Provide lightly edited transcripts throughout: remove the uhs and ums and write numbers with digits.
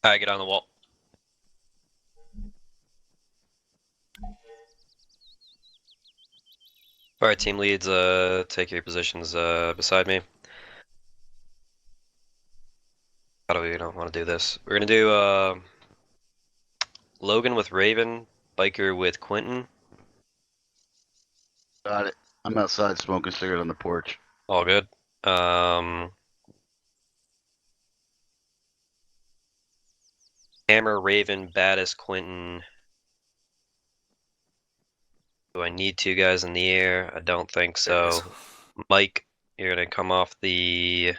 Alright, get on the wall. Alright, team leads, take your positions beside me. How do we want to do this? We're gonna do Logan with Raven, Biker with Quentin. Got it. I'm outside smoking a cigarette on the porch. All good. Hammer, Raven, Baddhist, Quentin. Do I need two guys in the air? I don't think so. Mike, you're gonna come off the...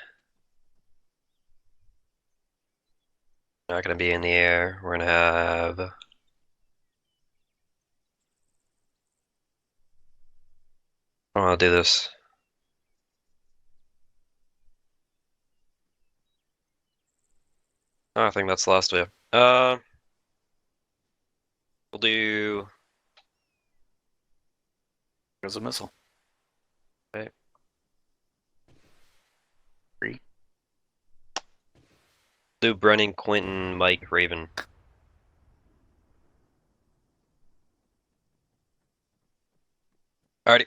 Not gonna be in the air. We're gonna have... I'll do this. Oh, I think that's the last of you. We'll do... There's a missile. Okay. 3. Do Brennan, Quentin, Mike, Raven. Alrighty.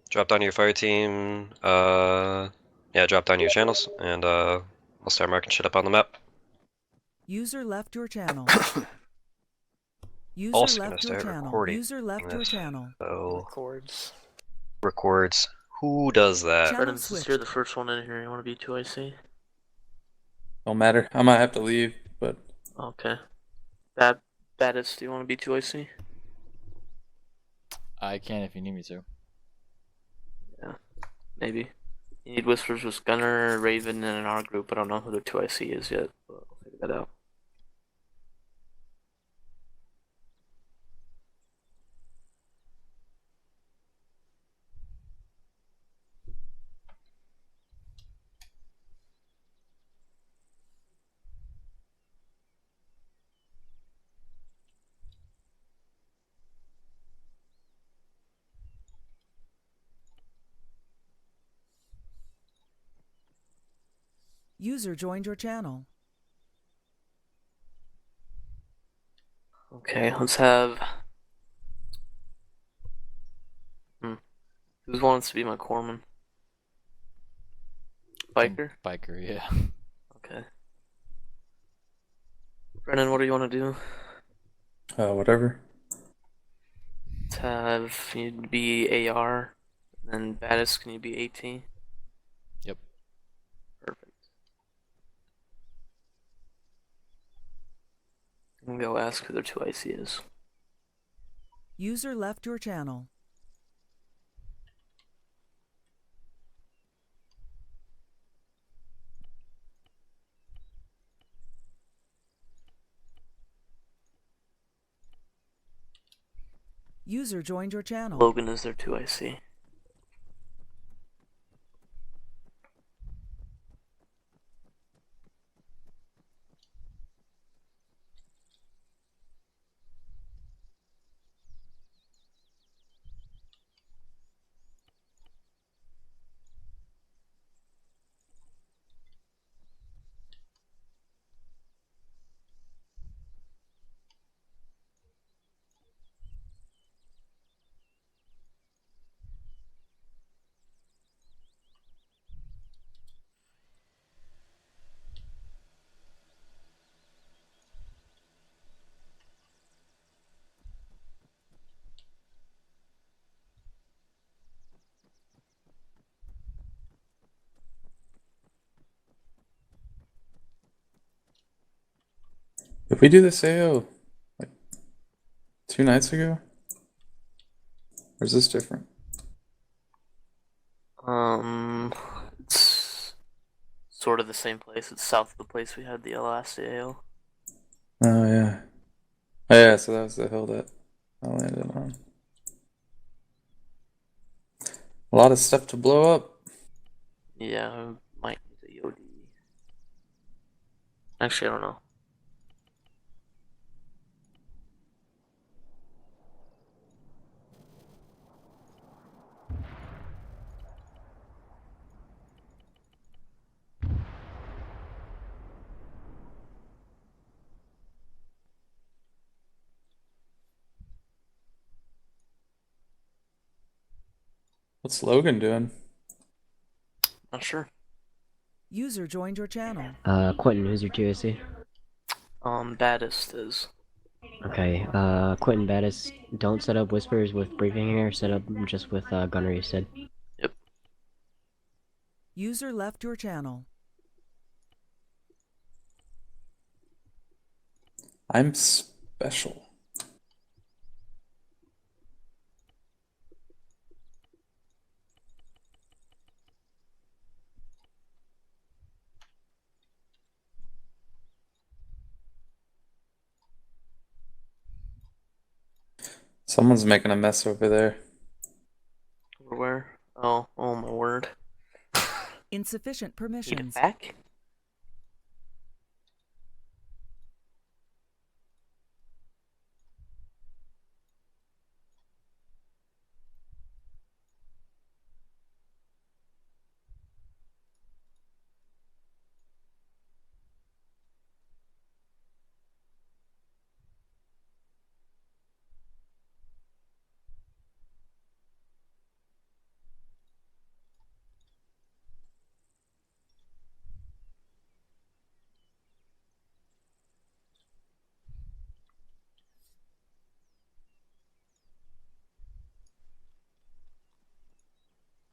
Drop down your fire team. Yeah, drop down your channels, and I'll start marking shit up on the map. User left your channel. User Also gonna left your start channel. recording User left your this. channel. So Records. records. Who does that? Channel Brennan, since you're the first one in here, you want to be 2IC? Don't matter. I might have to leave, but Okay. Baddist, do you want to be 2IC? I can if you need me to. Yeah, maybe. You need Whispers with Gunner, Raven, and in our group. I don't know who the 2IC is yet, but I'll figure that out. User joined your channel. Okay, let's have... Who wants to be my corpsman? Biker? Biker, yeah. Okay. Brennan, what do you want to do? whatever. Let's have you be AR, and Baddist, can you be AT? Yep. Perfect. I'm gonna go ask who their 2IC is. User left your channel. User joined your channel. Logan is their 2IC. Did we do this AO like 2 nights ago? Or is this different? It's sort of the same place. It's south of the place we had the last AO. Oh yeah. Oh yeah, so that was the hill that I landed on. A lot of stuff to blow up. Yeah, I might need a EOD. Actually, I don't know. What's Logan doing? Not sure. User joined your channel. Quentin, who's your TOC? Baddhist is. Okay, Quentin Baddist, don't set up whispers with briefing here, set up just with gunner, you said. Yep. User left your channel. I'm special. Someone's making a mess over there. Where? Oh my word. Insufficient Need it permissions. back?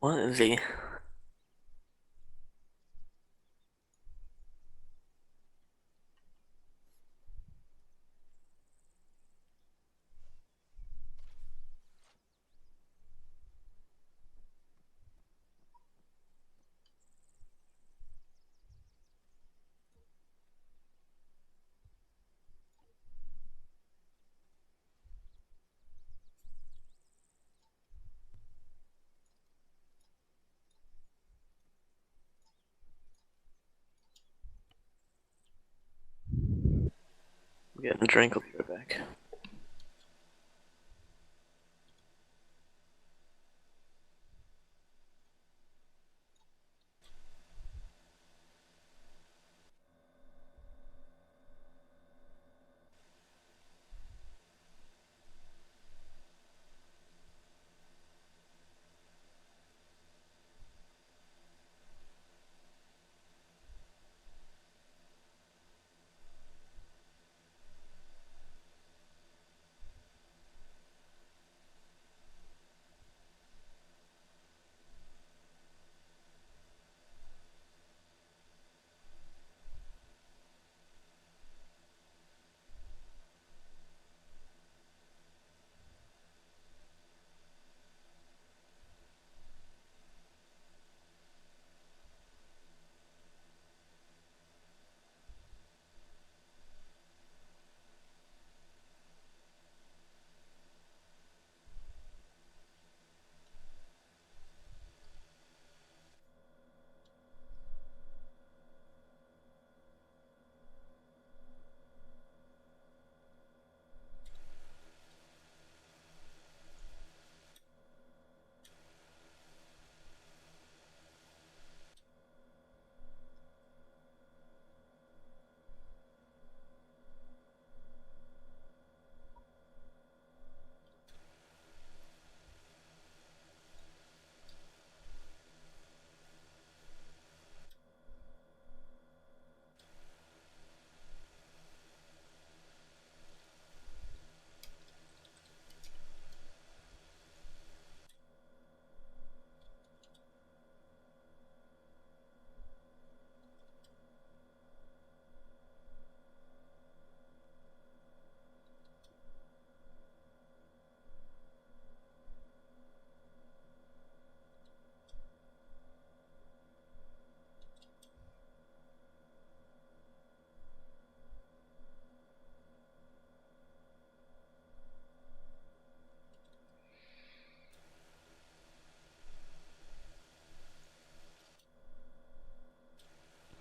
What is he? I'm getting a drink, I'll be right back.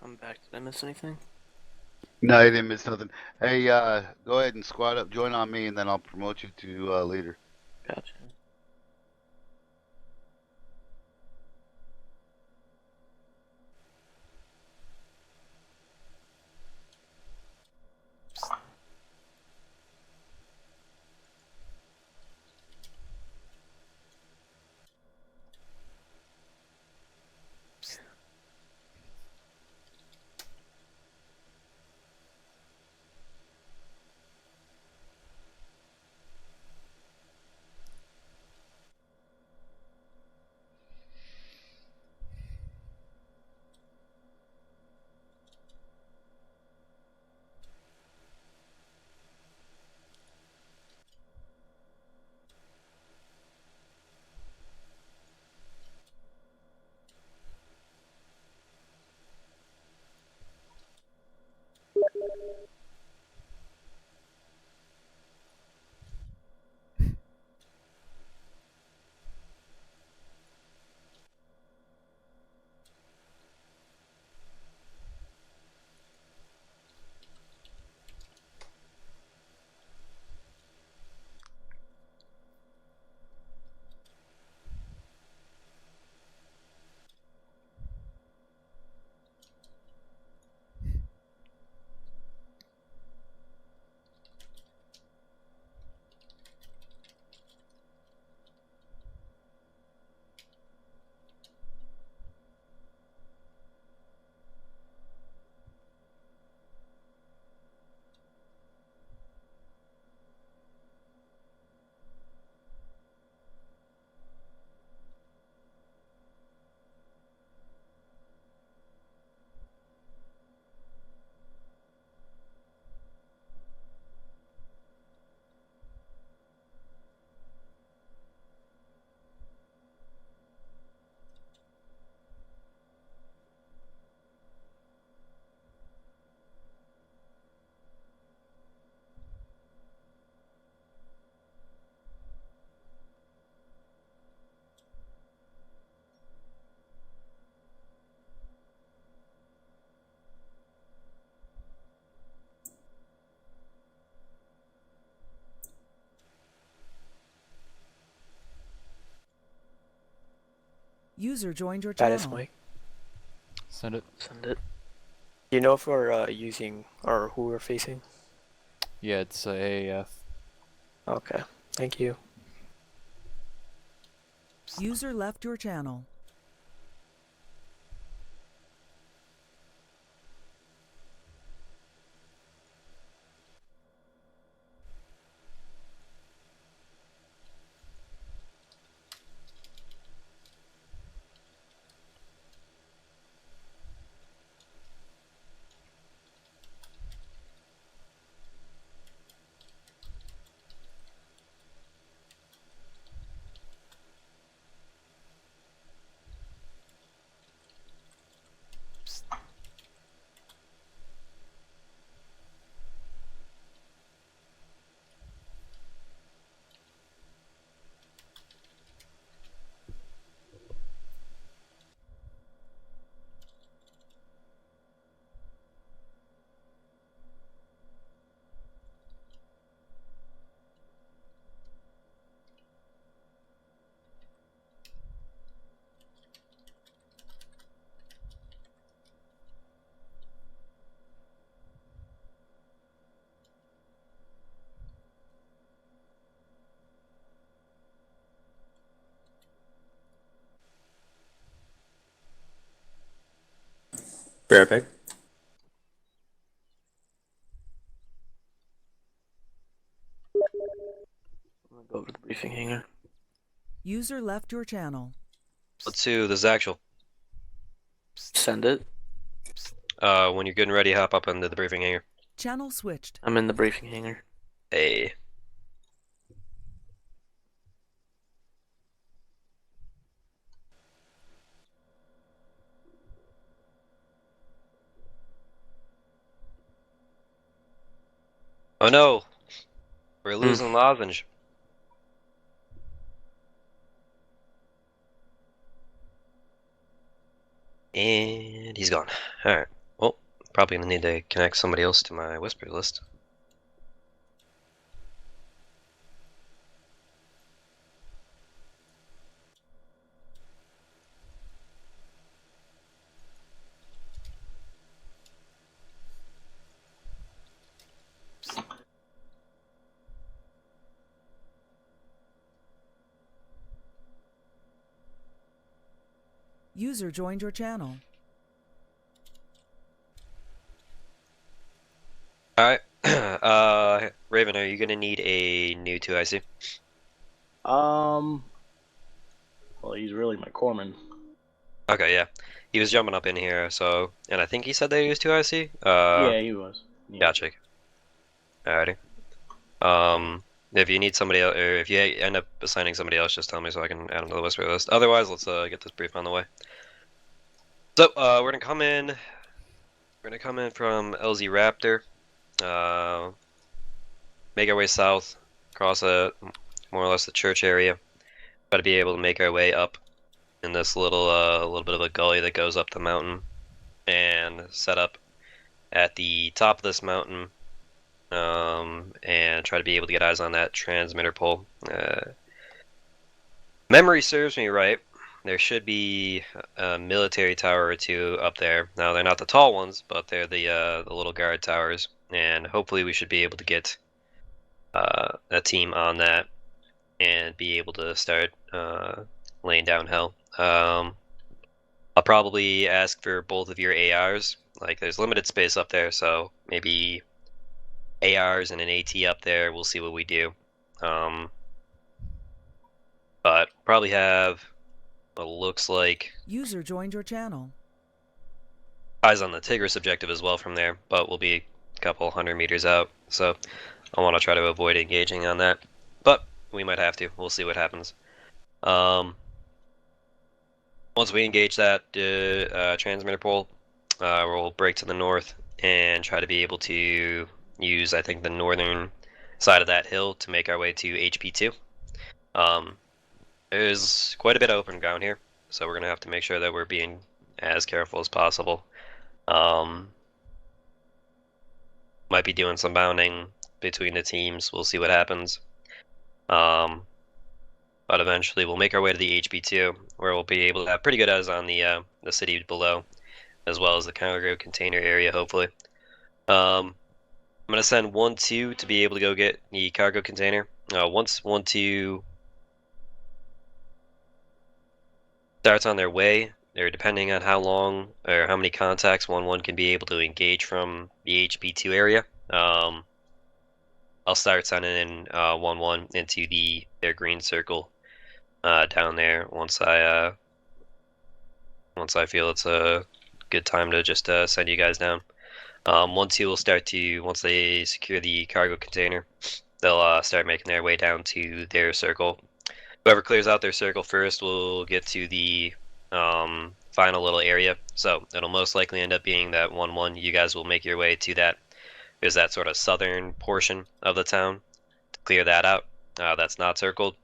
I'm back. Did I miss anything? No, you didn't miss nothing. Hey, go ahead and squad up, join on me, and then I'll promote you to leader. Gotcha. User joined your Baddist channel. Mike. Send it. Send it. Do you know if we're using or who we're facing? Yeah, it's AAF. Okay, thank you. User left your channel. Be right back. I'm gonna go over to the briefing hangar. User left your channel. Let's do this actual. Send it. When you're good and ready, hop up into the briefing hangar. Channel switched. I'm in the briefing hangar. Hey. Oh no! We're losing Lozenge. And he's gone. Alright. Well, probably gonna need to connect somebody else to my whisper list. User joined your channel. Alright. Raven, are you gonna need a new 2IC? Well, he's really my corpsman. Okay, yeah. He was jumping up in here, so... And I think he said that he was 2IC? Yeah, he was. Yeah. Gotcha. Alrighty. If you need somebody else, or if you end up assigning somebody else, just tell me so I can add them to the whisper list. Otherwise, let's get this brief on the way. So, we're gonna come in. We're gonna come in from LZ Raptor. Make our way south, across more or less the church area. Got to be able to make our way up in this little bit of a gully that goes up the mountain, and set up at the top of this mountain. And try to be able to get eyes on that transmitter pole. Memory serves me right. There should be a military tower or two up there. Now they're not the tall ones, but they're the little guard towers, and hopefully we should be able to get a team on that and be able to start laying down hell. I'll probably ask for both of your ARs. Like, there's limited space up there, so maybe ARs and an AT up there. We'll see what we do. But probably have what looks like User joined your channel. eyes on the Tigris objective as well from there, but we'll be a couple 100 meters out, so I want to try to avoid engaging on that. But we might have to. We'll see what happens. Once we engage that transmitter pole, we'll break to the north and try to be able to use, I think, the northern side of that hill to make our way to HP2. There's quite a bit of open ground here, so we're going to have to make sure that we're being as careful as possible. Might be doing some bounding between the teams. We'll see what happens. But but eventually we'll make our way to the HB2, where we'll be able to have pretty good eyes on the city below, as well as the cargo container area, hopefully. I'm gonna send 1-2 to be able to go get the cargo container. Once 1-2 starts on their way, or depending on how long or how many contacts 1-1 can be able to engage from the HB2 area, I'll start sending in 1-1 into their green circle down there once I feel it's a good time to just send you guys down. 1-2 will start to, once they secure the cargo container, they'll start making their way down to their circle. Whoever clears out their circle first will get to the final little area. So it'll most likely end up being that 1-1. You guys will make your way to that. There's that sort of southern portion of the town to clear that out. That's not circled.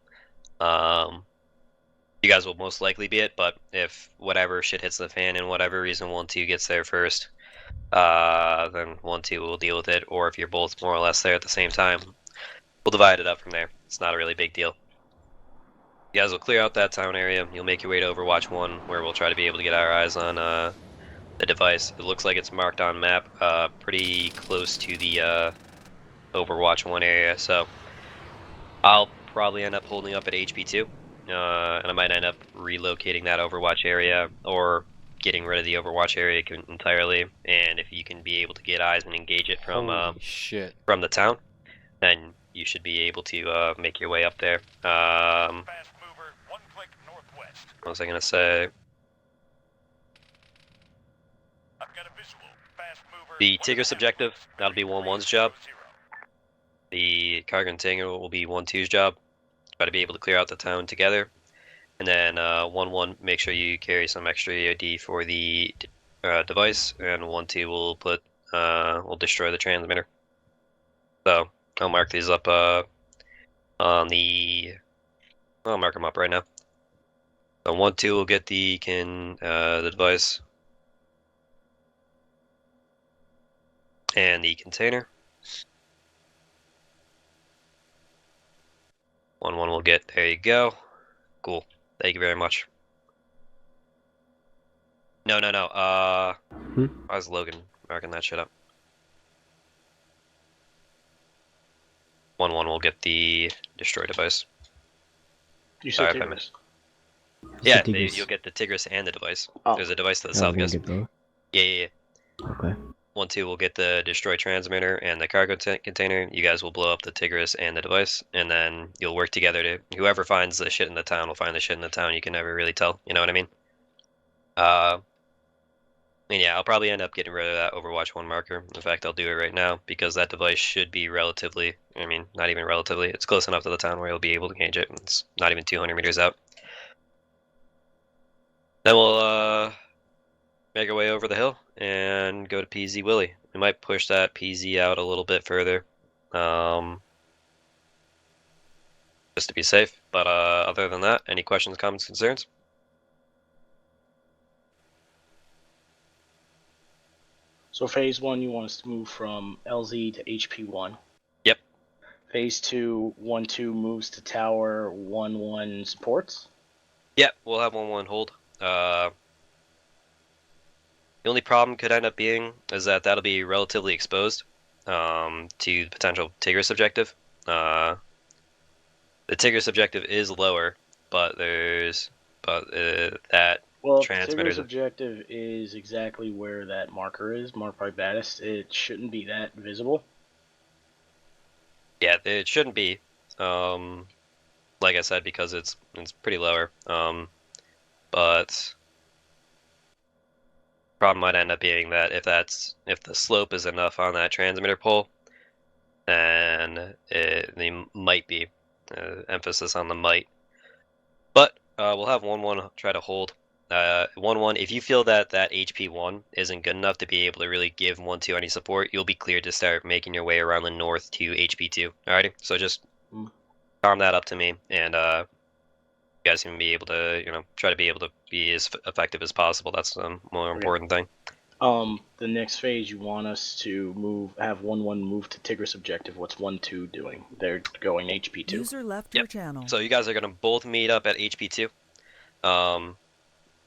You guys will most likely be it, but if whatever shit hits the fan and whatever reason 1-2 gets there first, then 1-2 will deal with it. Or if you're both more or less there at the same time, we'll divide it up from there. It's not a really big deal. You guys will clear out that town area. You'll make your way to Overwatch 1, where we'll try to be able to get our eyes on the device. It looks like it's marked on map pretty close to the Overwatch 1 area, so I'll probably end up holding up at HB2, and I might end up relocating that Overwatch area or getting rid of the Overwatch area entirely. And if you can be able to get eyes and engage it from Holy shit. from the town, then you should be able to make your way up there. What was I gonna say? The Tigris objective, that'll be 1-1's job. The cargo container will be 1-2's job. Try to be able to clear out the town together. And then 1-1, make sure you carry some extra EOD for the device, and 1-2 will destroy the transmitter. So I'll mark these up on the. I'll mark them up right now. So 1-2 will get the device and the container. 1-1 will get. There you go. Cool. Thank you very much. No. Why is Logan marking that shit up? 1-1 will get the destroy device. You Sorry said if I Tigris. Yeah, Tigris. you'll get the Tigris and the device. Oh. There's a device to the Oh, south, we're guys. gonna get both? Yeah. Okay. 1-2 will get the destroy transmitter and the cargo container. You guys will blow up the Tigris and the device, and then you'll work together to. Whoever finds the shit in the town will find the shit in the town. You can never really tell. You know what I mean? And yeah, I'll probably end up getting rid of that Overwatch 1 marker. In fact, I'll do it right now because that device should be relatively. I mean, not even relatively. It's close enough to the town where you'll be able to gauge it. It's not even 200 meters out. Then we'll make our way over the hill and go to PZ Willie. We might push that PZ out a little bit further, just to be safe. But other than that, any questions, comments, concerns? So phase 1, you want us to move from LZ to HP1. Yep. Phase 2, 1-2 moves to tower, 1-1 supports. Yep, we'll have 1-1 hold. The only problem could end up being is that that'll be relatively exposed to the potential Tigris objective. The Tigris objective is lower, but that Well, transmitter. Tigris objective is exactly where that marker is, marked by Baddhist. It shouldn't be that visible. Yeah, it shouldn't be. Like I said, because it's pretty lower. But problem might end up being that if the slope is enough on that transmitter pole, then they might be. Emphasis on the might. But we'll have 1-1 try to hold. 1-1, if you feel that HP1 isn't good enough to be able to really give 1-2 any support, you'll be cleared to start making your way around the north to HP2. Alrighty? So just arm that up to me, and you guys can be able to, try to be able to be as effective as possible. That's the more important thing. The next phase, you want us to have 1-1 move to Tigris objective. What's 1-2 doing? They're going HP2. User left Yep. your channel. So you guys are gonna both meet up at HP2.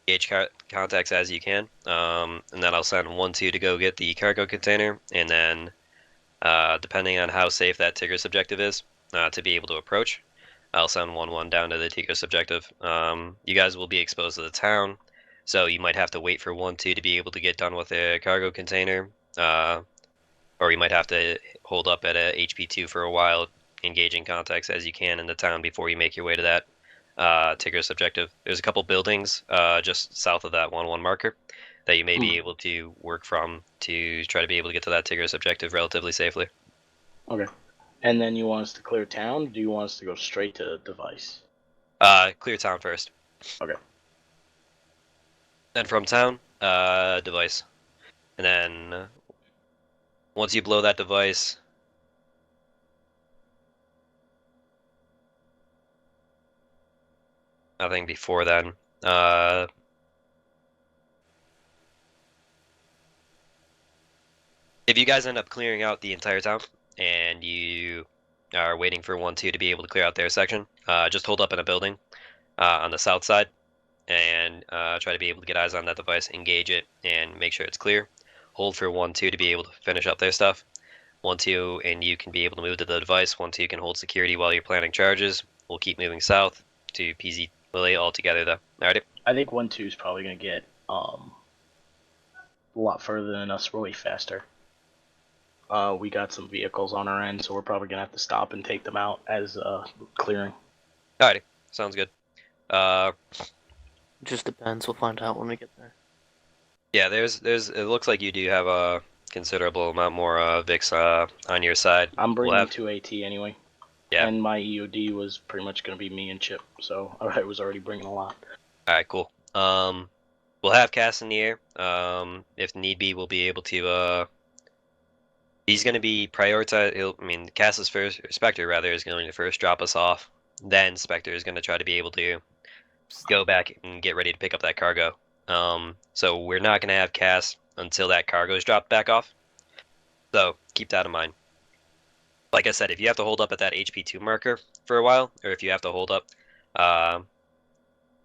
Gauge contacts as you can. And then I'll send 1-2 to go get the cargo container, and then depending on how safe that Tigris objective is, to be able to approach, I'll send 1-1 down to the Tigris objective. You guys will be exposed to the town, so you might have to wait for 1-2 to be able to get done with a cargo container, or you might have to hold up at a HP2 for a while, engaging contacts as you can in the town before you make your way to that Tigris objective. There's a couple buildings just south of that 1-1 marker that you may be able to work from to try to be able to get to that Tigris objective relatively safely. Okay. And then you want us to clear town? Or do you want us to go straight to device? Clear town first. Okay. Then from town, device. And then once you blow that device, nothing before then. If you guys end up clearing out the entire town and you are waiting for 1-2 to be able to clear out their section, just hold up in a building on the south side and try to be able to get eyes on that device, engage it, and make sure it's clear. Hold for 1-2 to be able to finish up their stuff. 1-2 and you can be able to move to the device. 1-2 can hold security while you're planning charges. We'll keep moving south to PZ Lily all together though. Alrighty. I think 1-2 is probably going to get a lot further than us, way faster. We got some vehicles on our end, so we're probably going to have to stop and take them out as clearing. Alrighty. Sounds good. Just depends. We'll find out when we get there. Yeah, it looks like you do have a considerable amount more Vix on your side. I'm bringing We'll have, 2 AT anyway. Yeah. And my EOD was pretty much going to be me and Chip, so I was already bringing a lot. Alright, cool. We'll have Cass in the air. If need be, we'll be able to he's going to be prioritized. Cass's first, Spectre rather, is going to first drop us off. Then Spectre is going to try to be able to go back and get ready to pick up that cargo. So we're not going to have Cass until that cargo is dropped back off. So keep that in mind. Like I said, if you have to hold up at that HP2 marker for a while, or if you have to hold up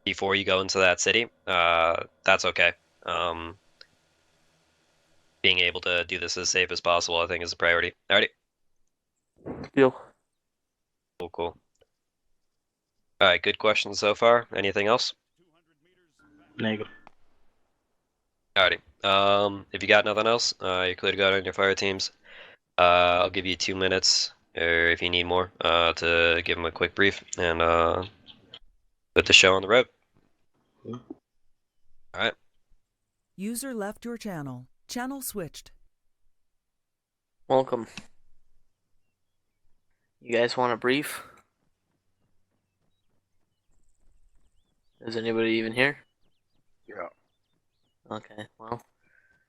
before you go into that city, that's okay. Being able to do this as safe as possible, I think, is a priority. Alrighty. Deal. Cool. Alright, good questions so far. Anything else? Negative. Alrighty. If you got nothing else, you're clear to go out on your fire teams. I'll give you 2 minutes, or if you need more, to give them a quick brief and put the show on the road. Alright. User left your channel. Channel switched. Welcome. You guys want a brief? Is anybody even here? Yeah. Okay, well,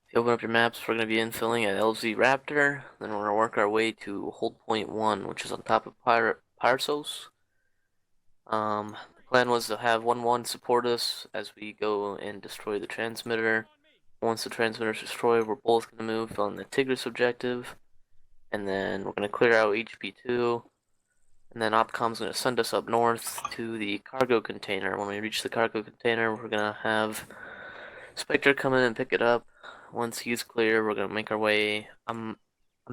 if you open up your maps, we're going to be infilling at LZ Raptor, then we're going to work our way to Hold Point 1, which is on top of Parsos. The plan was to have 1-1 support us as we go and destroy the transmitter. Once the transmitter is destroyed, we're both going to move on the Tigris objective, and then we're going to clear out HP2, and then Opcom's going to send us up north to the cargo container. When we reach the cargo container, we're going to have Spectre come in and pick it up. Once he's clear, we're going to make our way. I'm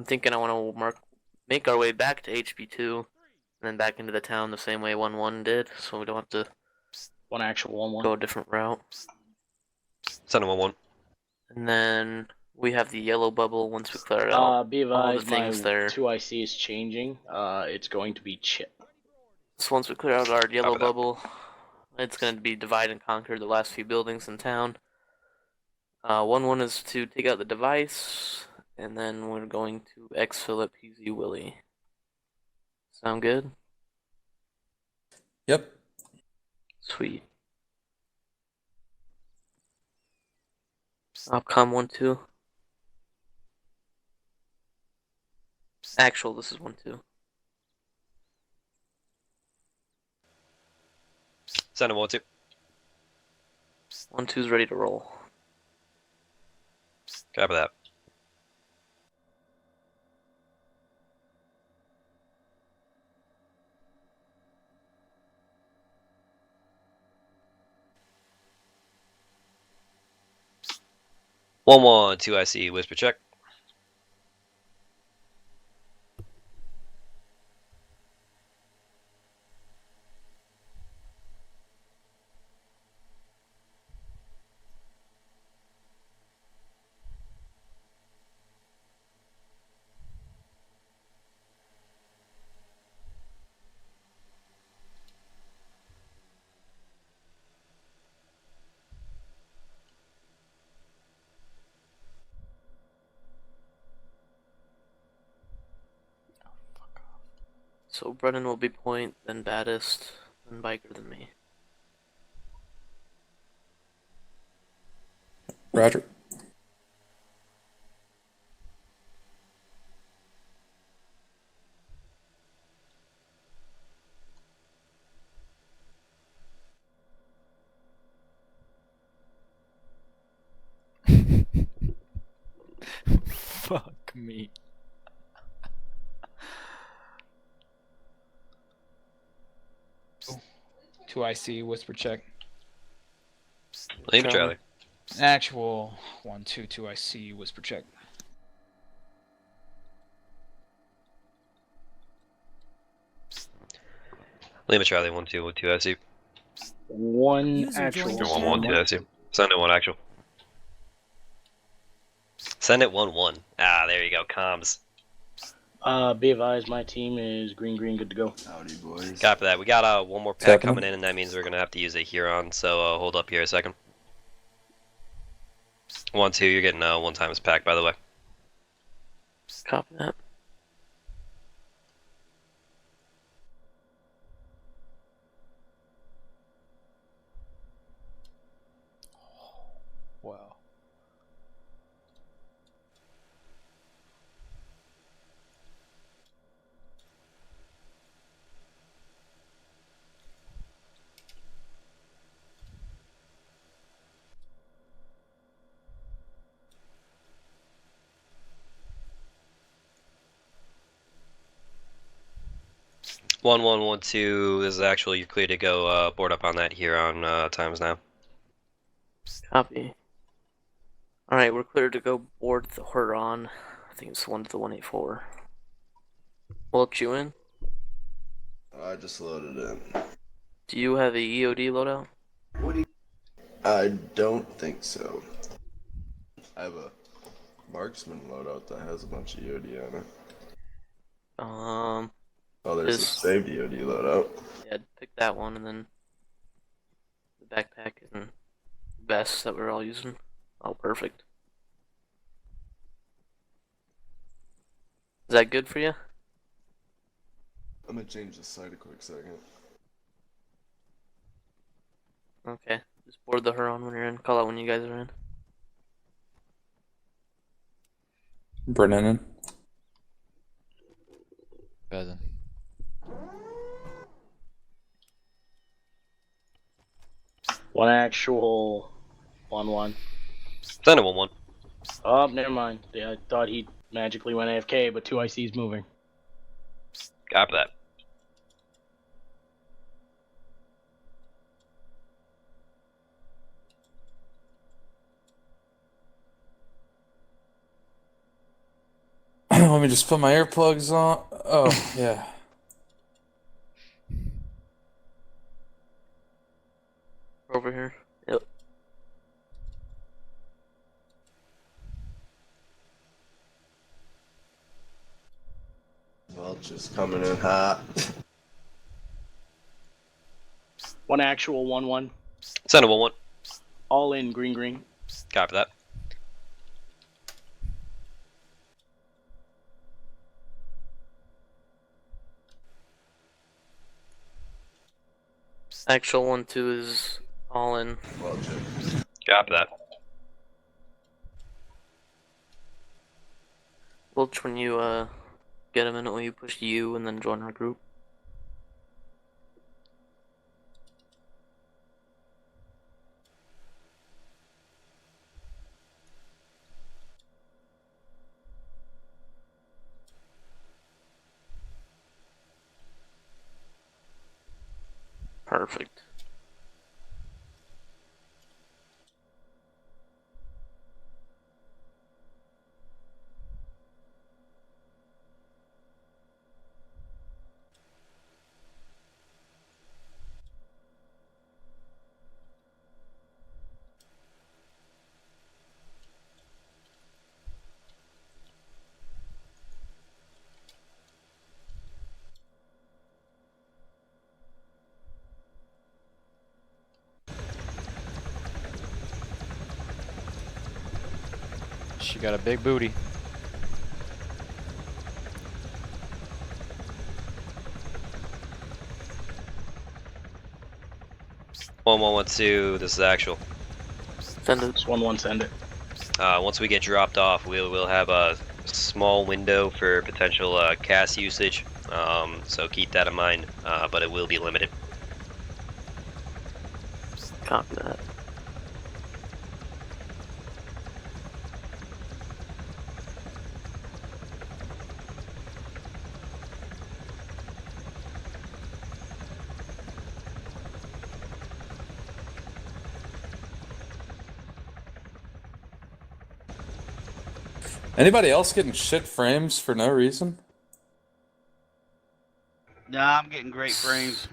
thinking I want to make our way back to HP2, and then back into the town the same way 1-1 did, so we don't have to One actual 1-1. go a different route. Send them 1-1. And then we have the yellow bubble once we clear out Be all the advised, my things there. 2IC is changing. It's going to be Chip. So once we clear out our yellow Copy that. bubble, it's going to be divide and conquer the last few buildings in town. 1-1 is to take out the device, and then we're going to exfil at PZ Willie. Sound good? Yep. Sweet. Opcom 1-2. Actual, this is 1-2. Send them 1-2. 1-2's ready to roll. Copy that. One, 1, 2 IC, whisper check. So Brennan will be point, then Baddist, then Biker, then me. Roger. Fuck me. Two IC whisper check. Lima Charlie. Actual 1 2 2 IC whisper check. Lima Charlie, 1 2 1 2 IC. One User actual. joined your 1 1 2 channel. IC. Send it 1 actual. Send it 1 1. Ah, there you go. Comms. Be advised, my team is green, good to go. Howdy, boys. Copy that. We got one more pack Second. coming in, and that means we're gonna have to use a Huron. So hold up here a second. 1 2. You're getting 1 times pack, by the way. Copy that. Wow. One one 1 2. This is actually you're clear to go. Board up on that Huron times now. Copy. Alright, we're clear to go board the Huron. I think it's 1 to the 184. Well, you in? I just loaded in. Do you have a EOD loadout? I don't think so. I have a marksman loadout that has a bunch of EOD on it. Oh, there's a This- saved EOD loadout. Yeah, pick that one, and then the backpack and vest that we're all using. Oh, perfect. Is that good for you? I'm gonna change the site a quick second. Okay. Just board the Huron when you're in. Call out when you guys are in. Brennan. Bezen. One actual. 1 1. Send it 1 1. Oh, never mind. Yeah, I thought he magically went AFK, but 2 IC's moving. Copy that. Let me just put my earplugs on. Oh, yeah. Over here. Yep. Well, just coming in hot. One actual 1 1. Send it 1 1. All in green. Copy that. Actual 1 2 is all in. Well, check. Copy that. Wilch, when you get a minute, will you push U and then join our group? Perfect. She got a big booty. One one one two. This is actual. Send it. Just 1-1, send it. Once we get dropped off, we'll have a small window for potential cast usage. So keep that in mind. But it will be limited. Copy that. Anybody else getting shit frames for no reason? Nah, I'm getting great frames.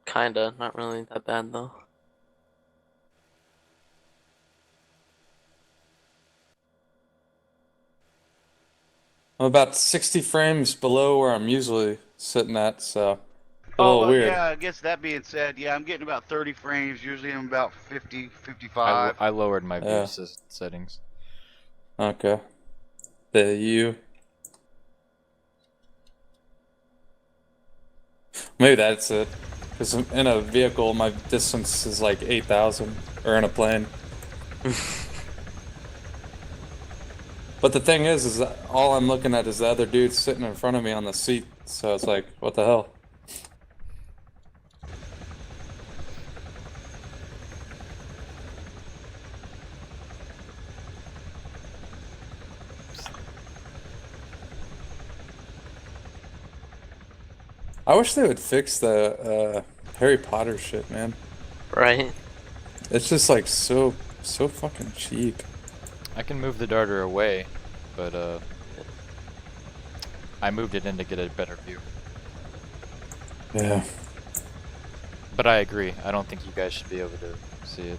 Kinda, not really that bad though. I'm about 60 frames below where I'm usually sitting at, so a Oh, little well, weird. yeah, I guess that being said, yeah, I'm getting about 30 frames. Usually I'm about 50, 55. I lowered my Yeah. view settings. Okay. The U. Maybe that's it. Because in a vehicle, my distance is like 8,000, or in a plane. But the thing is that all I'm looking at is the other dude sitting in front of me on the seat. So it's like, what the hell? I wish they would fix the Harry Potter shit, man. Right? It's just like so fucking cheap. I can move the darter away, but I moved it in to get a better view. Yeah. But I agree. I don't think you guys should be able to see it.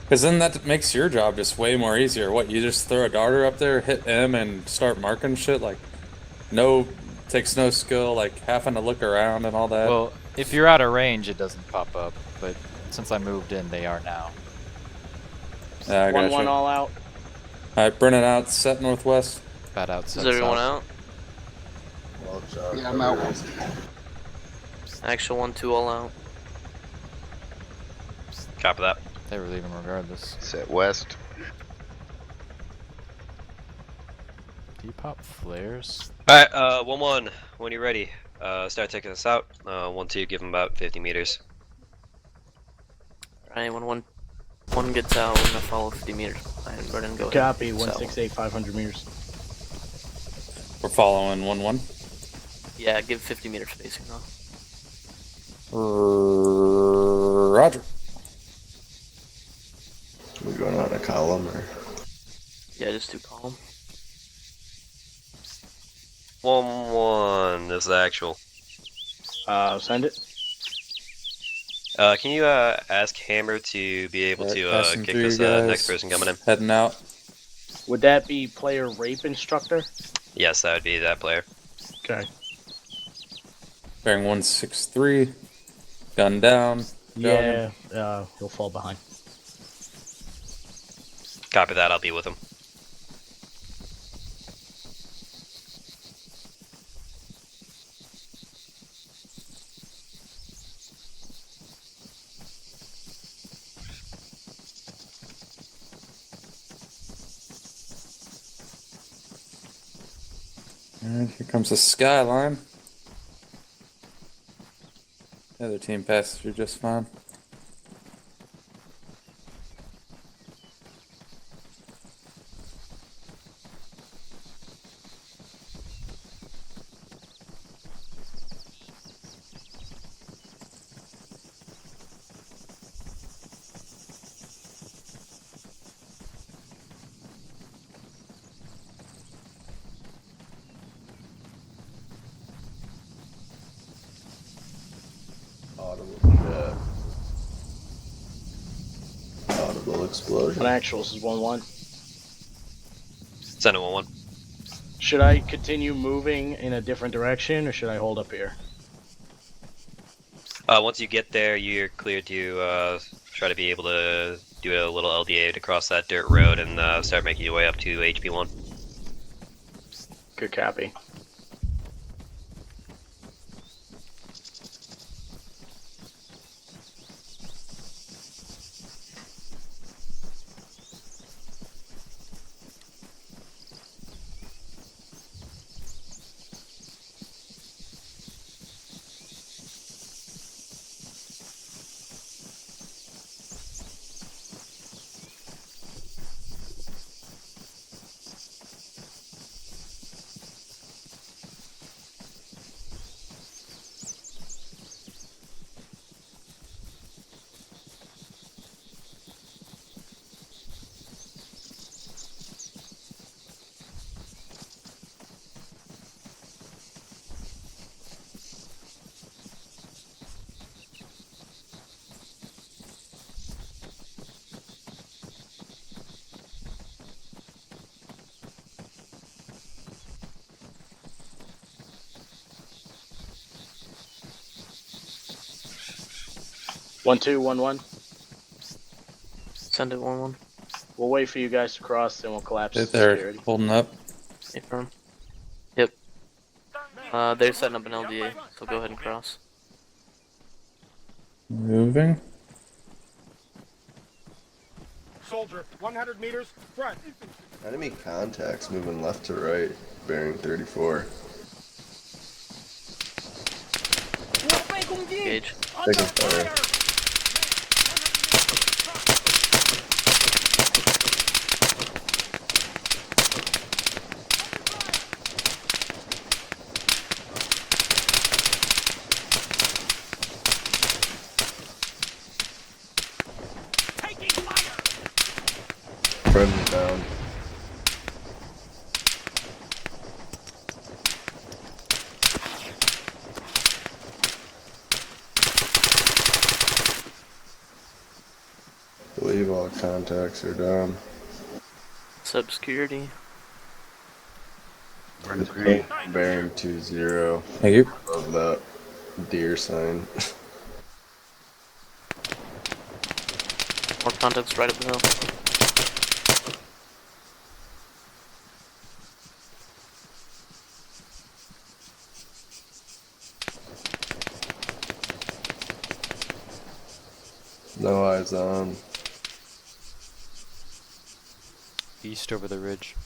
Because then that makes your job just way more easier. What, you just throw a darter up there, hit M, and start marking shit? Like, takes no skill, like having to look around and all that. Well, if you're out of range, it doesn't pop up. But since I moved in, they are now. Yeah, I 1-1 gotcha. all out. Alright, burning out, set northwest. Bad out. Is everyone out? Well, job, Yeah, I'm out. Actual 1-2 all out. Copy that. They were leaving regardless. Set west. Do you pop flares? Alright, 1-1. When you're ready, start taking us out. 1-2, give them about 50 meters. Alright, when one gets out, we're gonna follow 50 meters behind. Brennan, go ahead. Copy, So, 168, 500 meters. We're following 1-1. yeah, give 50 meter spacing though. Roger. We going on a column or? Yeah, just do column. 1-1. This is actual. Send it. Can you ask Hammer to be able Alright, to passing kick through, this guys. next person coming in? Heading out. Would that be player rape instructor? Yes, that would be that player. Okay. Bearing 163. Gun down. Yeah, he'll fall behind. Copy that, I'll be with him. And here comes the skyline. The other team passes through just fine. Yeah. Audible explosion. On actuals is 1-1. Send it 1-1. Should I continue moving in a different direction, or should I hold up here? Once you get there, you're clear to try to be able to do a little LDA to cross that dirt road and start making your way up to HP1. Good copy. One, 2, 1-1. Send it 1-1. We'll wait for you guys to cross, then we'll collapse They're there, security. holding up. Affirm. Yep. They're setting up an LDA, so go ahead and cross. Moving. Soldier, 100 meters, front. Enemy contacts moving left to right, bearing 34. Engage. Taking fire. Friendly down. I believe all contacts are down. Sub security. Bearing 20. Thank you. Above that deer sign. More contacts right up the hill. No eyes on. East over the ridge.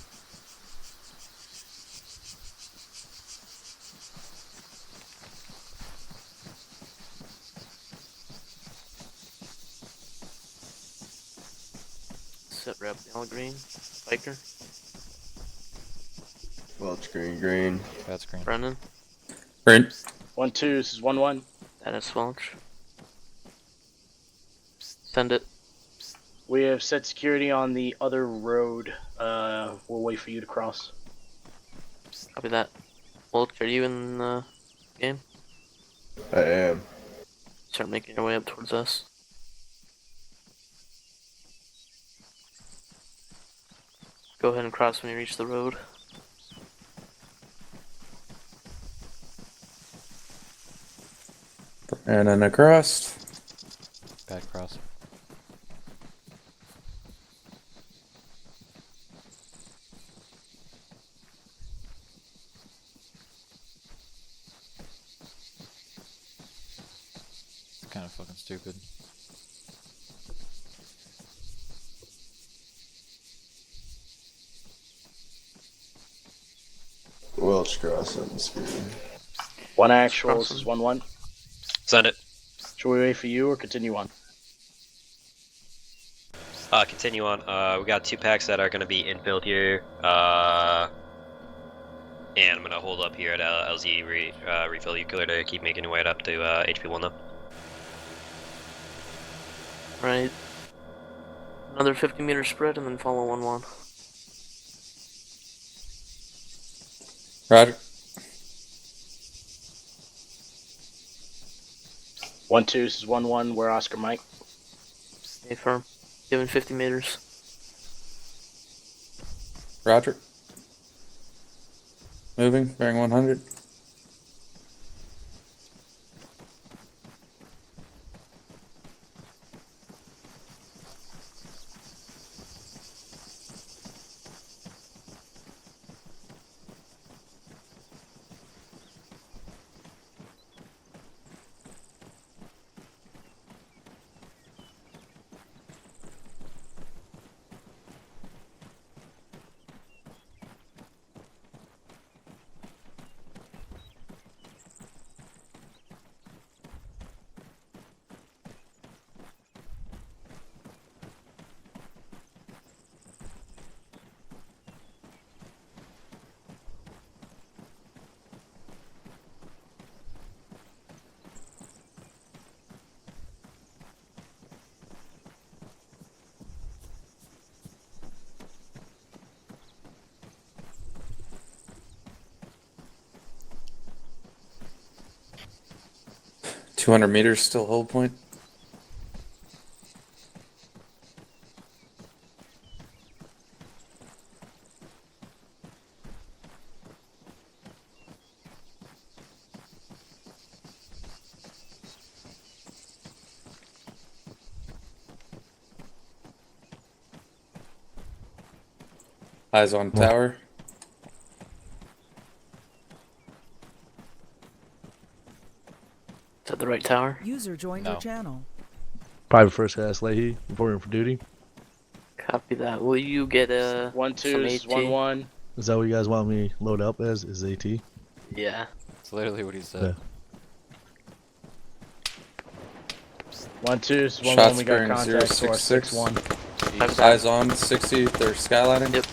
Set rep yellow green. Biker. Welch green. That's green. Brennan. Green. 1-2, this is 1-1. That is Welch. Send it. We have set security on the other road. We'll wait for you to cross. Copy that. Welch, are you in the game? I am. Start making your way up towards us. Go ahead and cross when you reach the road. And then across. Bad cross. It's kind of fucking stupid. Welch crossing speed. 1 actual, this is 1-1. Send it. Should we wait for you or continue on? Continue on. We got 2 packs that are going to be infilled here. And I'm going to hold up here at LZ refill. You clear to keep making your way up to HP1 though. Right. Another 50-meter spread and then follow 1-1. Roger. 1-2, this is 1-1. We're Oscar Mike. Stay firm. Given 50 meters. Roger. Moving, bearing 100. $200 still hold point. Eyes on tower. Is that the right tower? User joined your channel. Private First Class Leahy, reporting for duty. Copy that. Will you get a 1-2, this is 1-1. Is that what you guys want me to load up as? Is AT? Yeah. That's literally what he said. Yeah. 1-2, this is 1-1. Shots We got bearing contact 066. 6-1. Eyes on 60. They're skylining. Yep.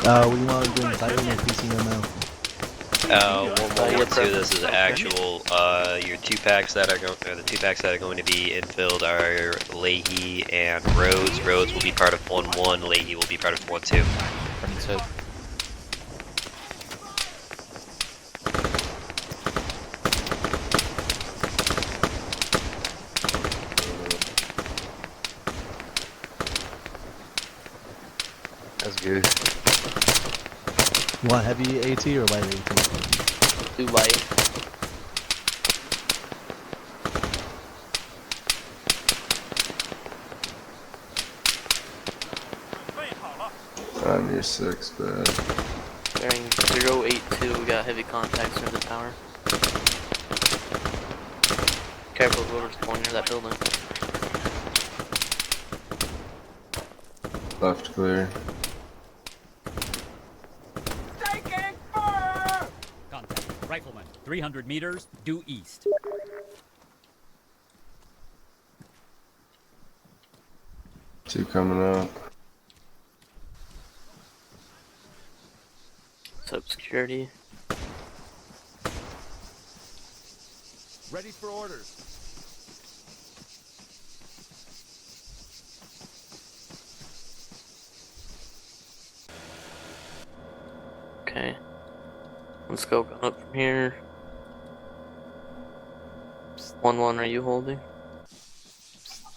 We want to do indictment or PCML. 1-1-1-2. This is actual. Your two packs that are the 2 packs that are going to be infilled are Leahy and Rhodes. Rhodes will be part of 1-1. Leahy will be part of 1-2. Printed. That's good. You want heavy AT or light AT? Do light. I'm your 6, bad. Bearing 082, we got heavy contacts near the tower. Careful whoever's going near that building. Left clear. Contact. Rifleman, 300 meters, due east. Two coming up. Sub security. Ready for orders. Okay. Let's go up from here. 1-1, are you holding?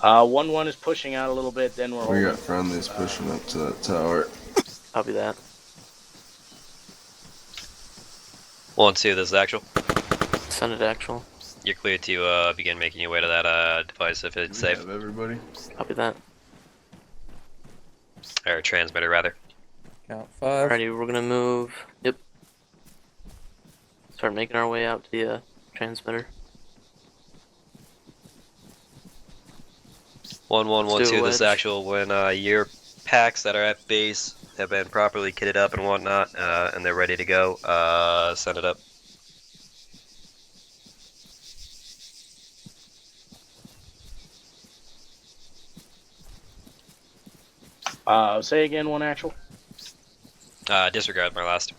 1-1 is pushing out a little bit, then we're We holding. got friendlies pushing up to that tower. Copy that. 1-2. This is actual. Send it actual. You're clear to begin making your way to that device if it's safe. Have everybody. Copy that. Or transmitter, rather. Count 5. Alrighty, we're gonna move. Yep. Start making our way out to the transmitter. 1-1-1-2. Do a This is wedge. actual. When your packs that are at base have been properly kitted up and whatnot, and they're ready to go, send it up. Say again, 1 actual. Disregard my last.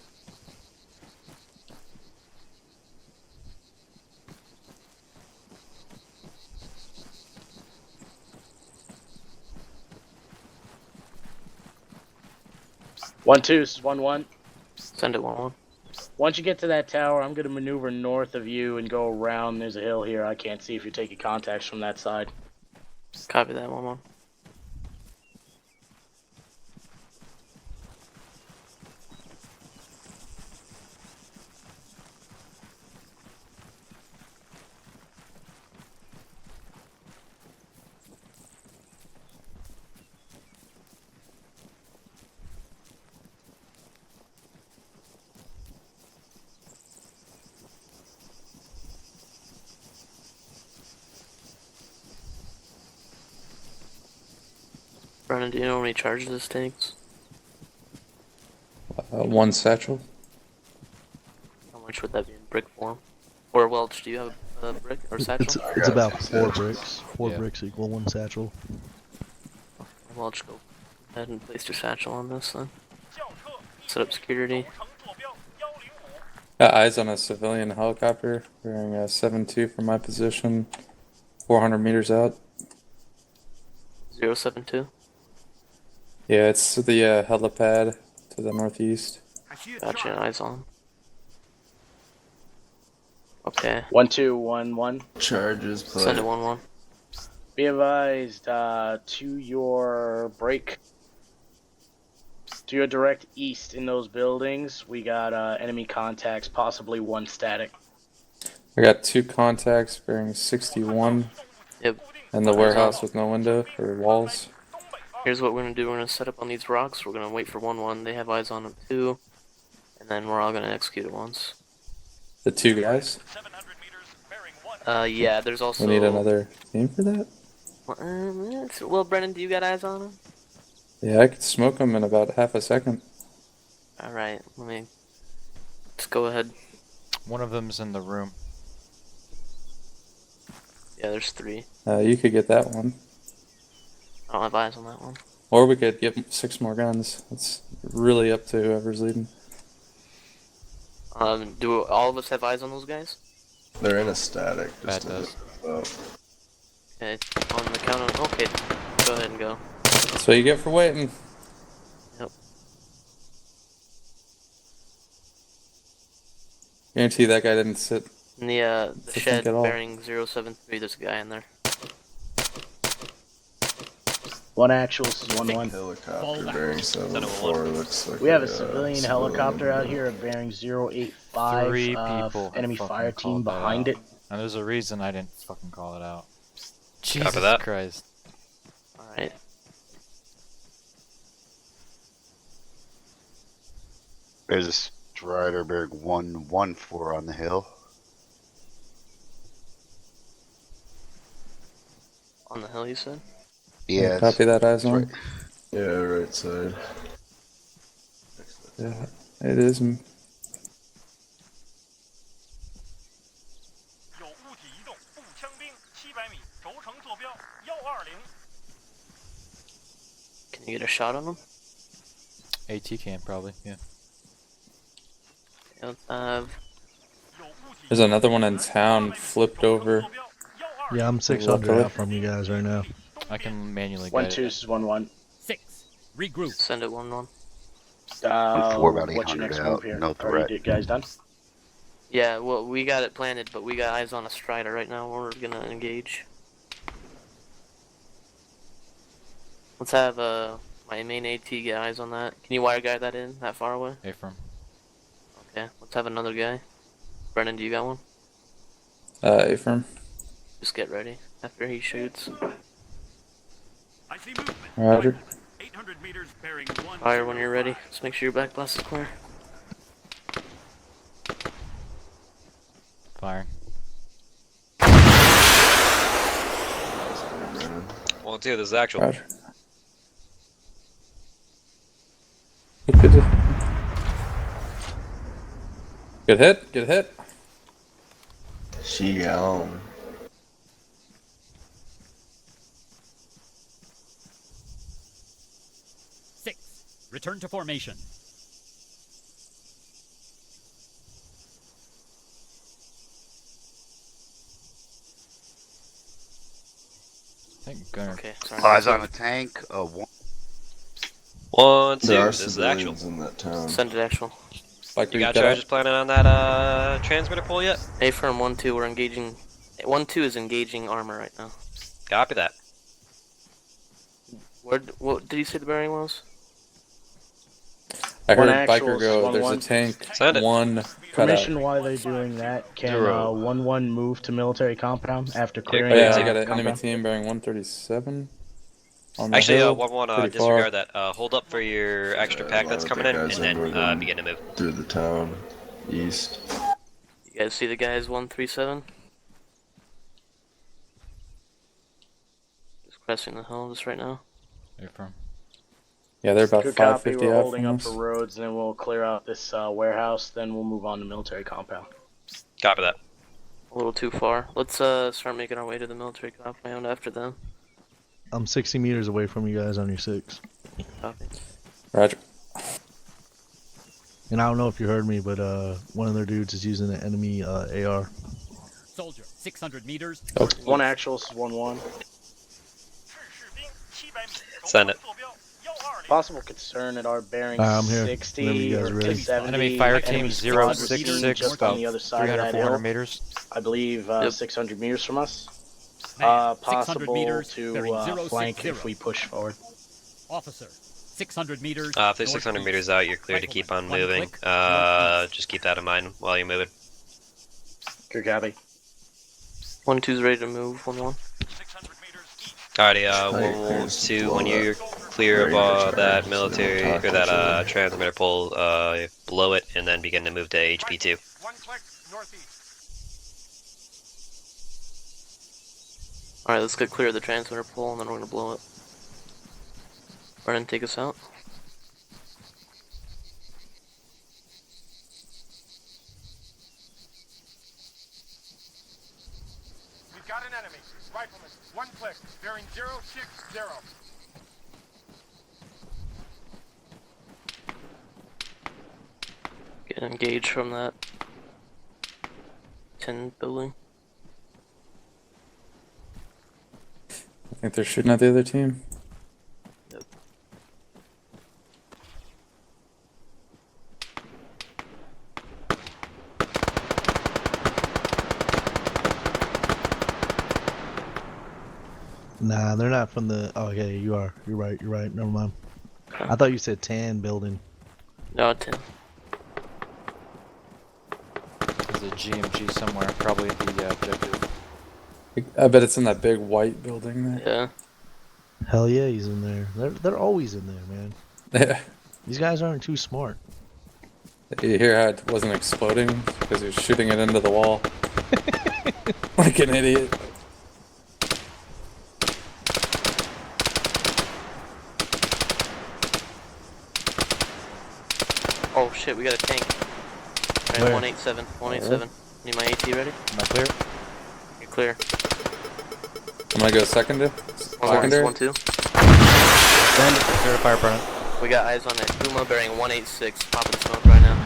One two, this is 1-1. Send it 1-1. Once you get to that tower, I'm going to maneuver north of you and go around. There's a hill here. I can't see if you're taking contacts from that side. Copy that, 1-1. Brennan, do you know how many charges this takes? 1 satchel. How much would that be in brick form? Or Welch, do you have a brick or satchel? It's about 4 bricks. 4 Yeah. bricks equal 1 satchel. Welch, go ahead and place your satchel on this then. Set up security. Got eyes on a civilian helicopter bearing a 7-2 from my position, 400 meters out. 072. Yeah, it's the helipad to the northeast. Gotcha, eyes on. Okay. 1211. Charges play. Send it 1-1. Be advised, to your break. To your direct east in those buildings, we got enemy contacts, possibly 1 static. I got 2 contacts bearing 61. Yep. And the warehouse with no window or walls. Here's what we're gonna do. We're gonna set up on these rocks. We're gonna wait for 1-1. They have eyes on them too. And then we're all gonna execute at once. The 2 guys? Yeah, there's also... We need another team for that? Well, Brennan, do you got eyes on them? Yeah, I could smoke them in about half a second. Alright, let's go ahead. One of them's in the room. Yeah, there's 3. You could get that one. I don't have eyes on that one. Or we could get 6 more guns. It's really up to whoever's leading. Do all of us have eyes on those guys? They're in a static. That does. Okay, on the count of... Okay, go ahead and go. That's what you get for waiting. Yep. Guarantee that guy didn't sit. In the think shed at all. bearing 073, there's a guy in there. 1 actual, this is 1-1. Helicopter bearing 74 looks like We have a civilian helicopter out here at bearing 085. 3 people have enemy fucking fire team called that behind out. it. And there's a reason I didn't fucking call it out. Jesus Copy that. Christ. Alright. There's a Strider bearing 114 on the hill. On the hill, you said? Yeah. Copy that, eyes on. right. Yeah, right side. Yeah, it is. Can you get a shot on him? AT can probably, yeah. There's another one in town flipped over. Yeah, I'm 600 out from you guys right now. I can manually 1-2, get this is 1-1. 6. Regroup. Send it 1-1. I'm 4 about What's your 800 next out. move here? No Are threat. you guys done? Yeah, well, we got it planted, but we got eyes on a Strider right now. We're gonna engage. Let's have my main AT get eyes on that. Can you wire guide that in that far away? A-firm. Okay, let's have another guy. Brennan, do you got one? A-firm. Just get ready after he shoots. I see movement. Roger. 800 meters bearing 1. Fire when you're ready. Just make sure your back blast is clear. Firing. 1-2, this is actual. Roger. Good hit. Good hit. She gone. Return to formation. Gunner. Okay, sorry. Eyes on a tank. 1-2, There are this is actual. civilians in that town. Send it actual. Like, You got charges planning on that transmitter pole yet? A firm 1-2, we're engaging. 1-2 is engaging Arma right now. Copy that. What did you say the bearing was? I heard One Biker actuals, go, one there's one. a tank, Send it. one cut out. Permission while they're doing that. Can 1-1 move to military compound after clearing? Oh yeah, I Yeah, got an enemy compound? team bearing 137. On the Actually, hill, 1-1, pretty disregard far. that. Hold up for your extra pack that's coming in, and then begin to move. Through the town, east. You guys see the guys 137? Just crossing the hill just right now. Affirm. Yeah, they're about Good copy. 550 We're out holding from up us. the roads, and then we'll clear out this warehouse. Then we'll move on to military compound. Copy that. A little too far. Let's start making our way to the military compound after them. I'm 60 meters away from you guys on your 6. Copy. Roger. And I don't know if you heard me, but one of their dudes is using an enemy AR. Soldier, 600 meters. Oh. One actuals, 1-1. Send it. Possible concern at our bearing I'm here. 60 Whenever you guys or are ready. 70. Enemy fire team Enemy 066, just on about the other side of 300, that 400 hill. meters. I believe 600 meters from us. Man, 600 Possible meters, to bearing flank 060. if we push forward. Officer, 600 meters. If they're 600 northeast. meters out, you're clear to keep on Rifleman, one moving. click, Just keep that in mind while you're moving. Good copy. 1-2's ready to move. 1-1. Alrighty, 1-2, when you're clear of that military, or that transmitter pole, blow it, and then begin to move to HP2. Alright, let's get clear of the transmitter pole and then we're gonna blow it. Brennan, take us out. We've got an enemy. Rifleman, one click, bearing 060. Get engaged from that 10 building. I think they're shooting at the other team. Yep. Nah, they're not from the. Oh, okay, you are. You're right. You're right. Never mind. I thought you said tan building. No, 10. There's a GMG somewhere, probably the objective. I bet it's in that big white building there. Yeah. Hell yeah, he's in there. They're always in there, man. Yeah. These guys aren't too smart. You hear how it wasn't exploding because he was shooting it into the wall like an idiot. Oh shit, we got a tank. Alright, Where? 187. 187. Need my AT ready? Am I clear? You're clear. I'm gonna go secondary. 1-2. Clear to fire, Brennan. We got eyes on it. Puma bearing 186. Popping smoke right now.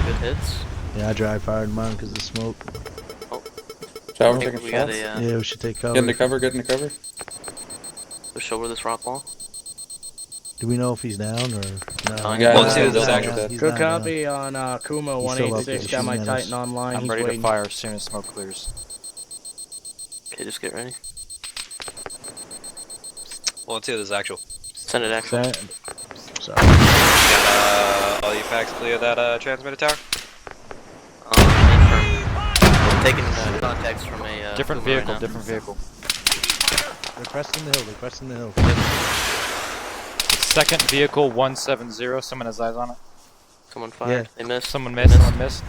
Good hits. Yeah, I dry fired mine because of smoke. Shower, I think taking we got shots. a Yeah, we should take cover. Get into cover, get into cover. push over this rock wall. Do we know if he's down or no? Yeah, Well, two, he's those not actually down. dead. He's Good not down. copy on Kuma He's still up 186. there Got my shooting at us. Titan online. I'm He's ready to waiting. fire as soon as smoke clears. Okay, just get ready. 1-2, this is actual. Send it actual. Sorry. You got all your packs clear that transmitter tower? Confirm. Taking contacts from a Different Puma right vehicle, now. different vehicle. They're cresting the hill. They're cresting the hill. Second vehicle 170. Someone has eyes on it. Someone fired. They missed. Someone missed. Someone missed.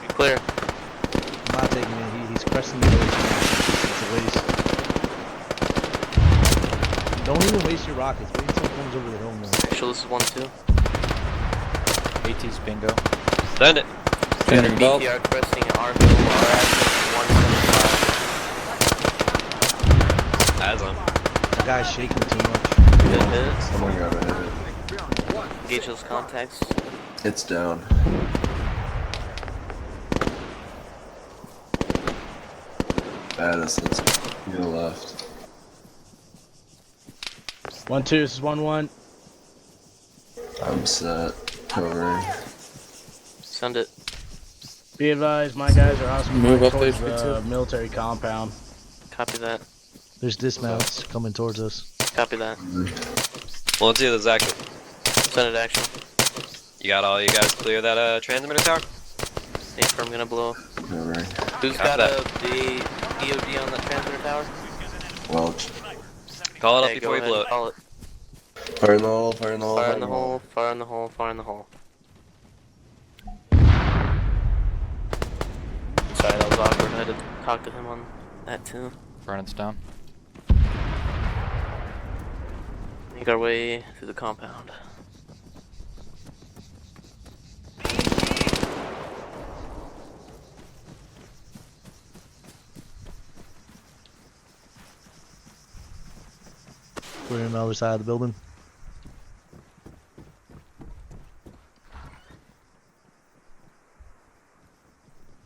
You're clear. I'm not taking it. He's cresting the hill. It's a waste. Don't even waste your rockets. Wait until it comes over the hill more. Actually, this is 1-2. AT's bingo. Send it. Standing belt. BTR cresting at our hill. Our action 175. Eyes on. The guy's shaking too much. Good hit. Someone got hit. Engage those contacts. It's down. Baddest, let's to the left. 1-2, this is 1-1. I'm set. Covering. Send it. Be advised, my guys are also Move up towards to the HP2. military compound. Copy that. There's dismounts coming towards us. Copy that. 1-2, this is actual. Send it action. You got all you guys clear that transmitter tower? I'm gonna blow up. Covering. Who's got the DOD on that transmitter tower? Welch. Call it Okay, up before you go blow ahead, it. call it. Fire in the hole, fire in the hole. Fire in the hole, fire in the hole, fire in the hole. Sorry, that was awkward. I had to talk to him on that too. Brennan's down. Make our way through the compound. We're on the other side of the building.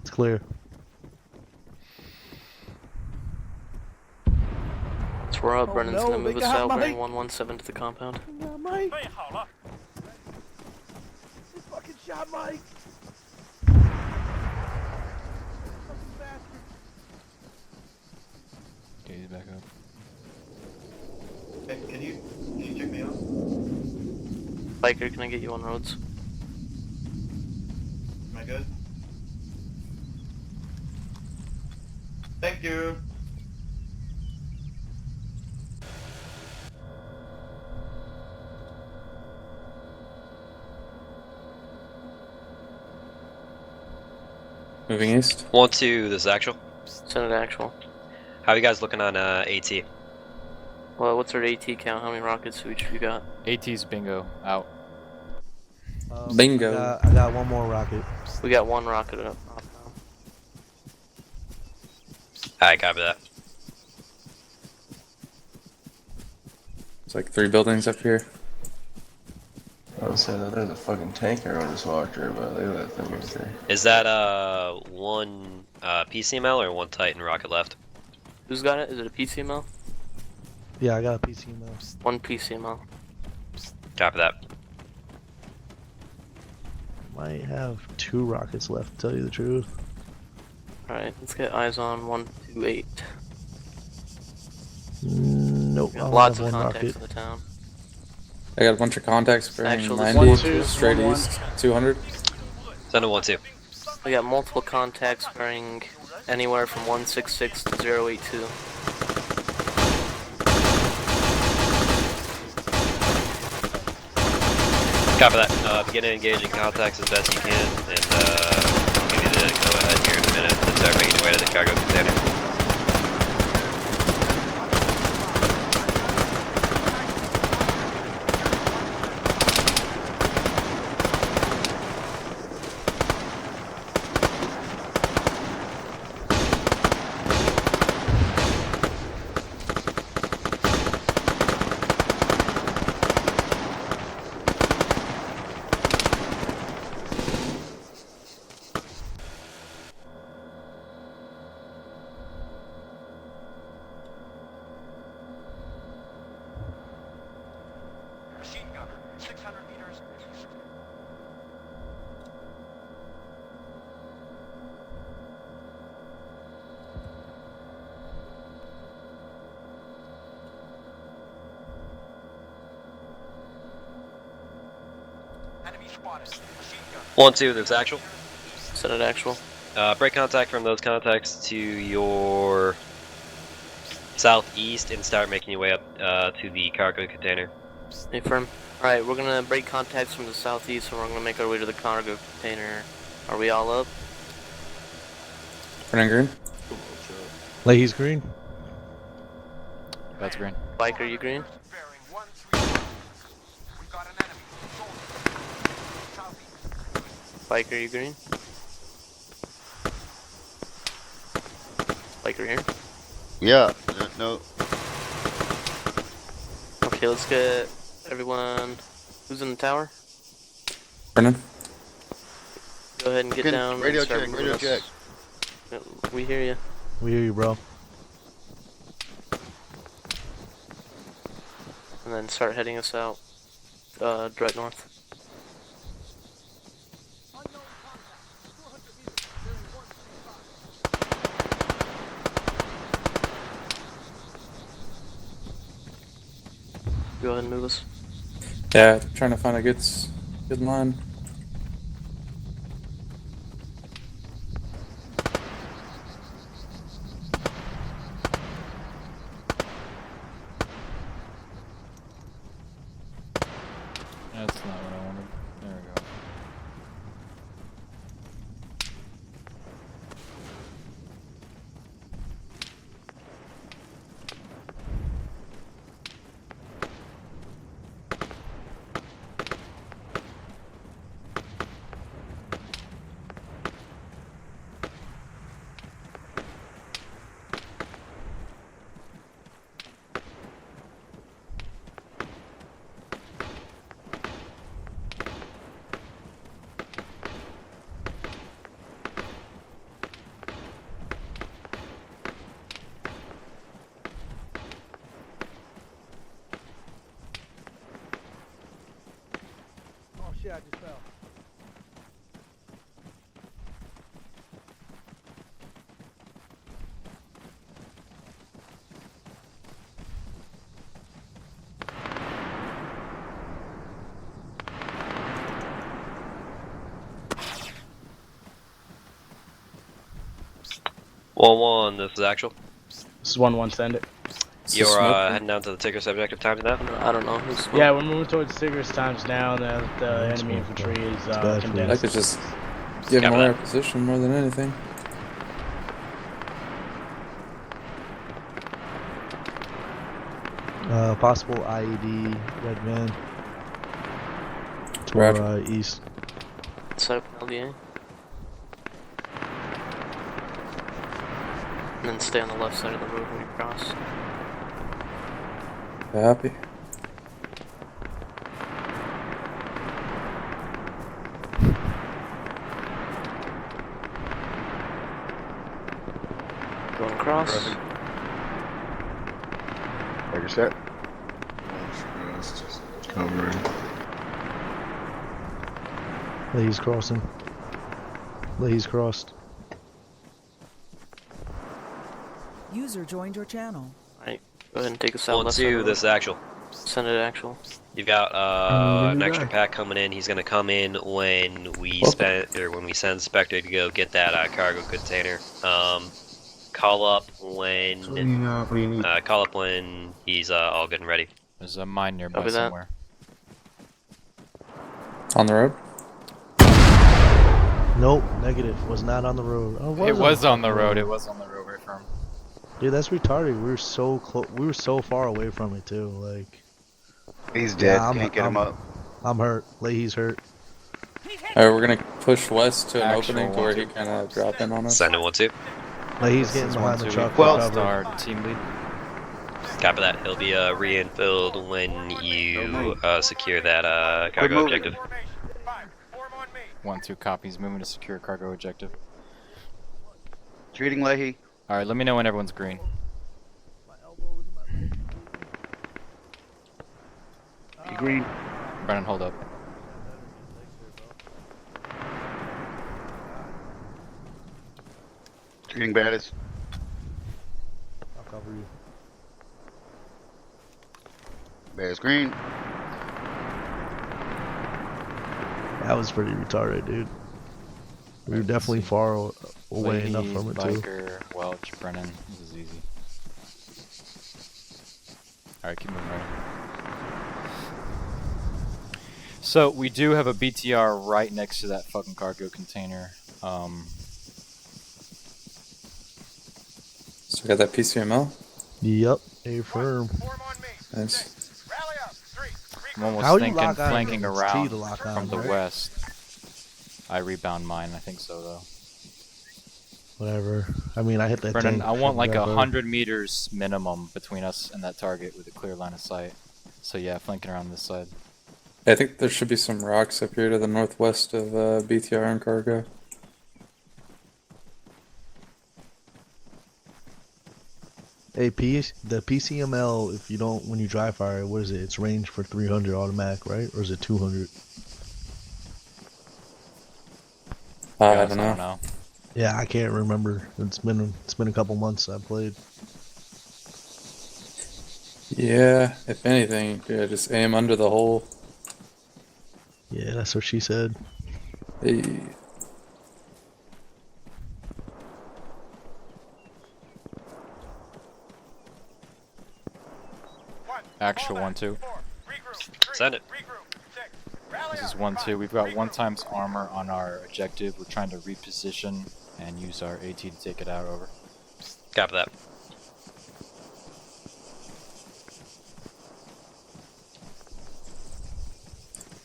It's clear. So we're up. Oh, Brennan's no, gonna they move us got out Mike. bearing 117 to the compound. Mike! Hey, holla. They fucking shot Mike! Okay, he's back up. Hey, can you check me out? Biker, can I get you on roads? Am I good? Thank you. Moving east. 1-2, this is actual. Send it actual. How are you guys looking on AT? Well, what's our AT count? How many rockets each you got? AT's bingo out. Bingo. I got one more rocket. We got one rocket up now. Alright, copy that. It's like 3 buildings up here. I was saying that there's a fucking tanker I just walked through, but look at that thing right there. Is that one PCML or one Titan rocket left? Who's got it? Is it a PCML? Yeah, I got a PCML. One PCML. Copy that. Might have 2 rockets left, to tell you the truth. Alright, let's get eyes on 128. Nope, We I got only lots have of one contacts rocket. in the town. I got a bunch of contacts bearing Actual, 90 1-2, straight 1-1. east, 200. Send a 1-2. We got multiple contacts bearing anywhere from 166 to 082. Copy that. Begin engaging contacts as best you can, and I'll give you the go ahead here in a minute and start making your way to the cargo container. Machine gunner, 600 meters east. Enemy spotted. Machine gun. 1-2, there's actual. Send it actual. Break contact from those contacts to your southeast and start making your way up to the cargo container. Stay firm. Alright, we're gonna break contacts from the southeast and we're gonna make our way to the cargo container. Are we all up? Running green. Leahy's green. That's green. Biker, you green? Bearing 131. We got an enemy. Southeast. Biker, you green? Biker here. Yeah, no. Okay, let's get everyone. Who's in the tower? Brennan. Go ahead and get down. Radio and start check, moving radio us. check. We hear you. We hear you, bro. and then start heading us out direct north. Go ahead and move us. Yeah, trying to find a good line. That's not what I wanted. There we go. Oh shit, I just fell. One, this is actual. This is 1-1, send it. You're heading down to the Tigris objective times now? I don't know. Who's Yeah, we're moving towards Tigris times now. The enemy infantry is condensed. I could just give more our position more than anything. Possible IED, red van. To our east. Set up LDA. And then stay on the left side of the road when you cross. Happy. Going across. Take your set. Covering. Lee's crossing. Lee's crossed. User joined your channel. Alright, go ahead and take us out. 1-2, this is actual. Send it actual. You've got an extra pack coming in. He's gonna come in when we send Spectre to go get that cargo container. Call up when call up when he's all good and ready. There's a mine nearby Copy that. somewhere. On the road? Nope, negative. Was not on the road. Oh, It was on the road. It was on the road right from. Dude, that's retarded. We were so close. We were so far away from it too. Like. He's dead. Yeah, Can't get him up. I'm hurt. Leahy's hurt. Alright, we're gonna push west to an Actual opening to where he kind of dropped in on us. Send him 1-2. Leahy's getting behind the truck. Well, our team lead. Copy that. He'll be re-infilled when you secure that cargo objective. 1-2 copies. Moving to secure cargo objective. Treating Leahy. All right, let me know when everyone's green. You green. Brennan, hold up. Treating Baddhist. I'll cover you. Baddhist green. That was pretty retarded, dude. We were definitely far away Leahy, enough from it too. Biker, Welch, Brennan. This is easy. All right, keep moving right. So we do have a BTR right next to that fucking cargo container. So we got that PCML? Yep, a firm. Nice. I'm almost How do you thinking lock on flanking it? It's around T to lock on, from the right? west. I rebound mine, I think so though. Whatever. I mean, I hit that Brennan, tank. I want like Whatever. 100 meters minimum between us and that target with a clear line of sight. So yeah, flanking around this side. I think there should be some rocks up here to the northwest of BTR and cargo. Hey, the PCML, if you don't, when you dry fire, what is it? It's range for 300 automatic, right? Or is it 200? I don't know. Yeah, I can't remember. It's been a couple months I played. Yeah, if anything, yeah, just aim under the hole. Yeah, that's what she said. Hey. Actual 1-2. Send it. This is 1-2. We've got 1x armor on our objective. We're trying to reposition and use our AT to take it out. Over. Copy that.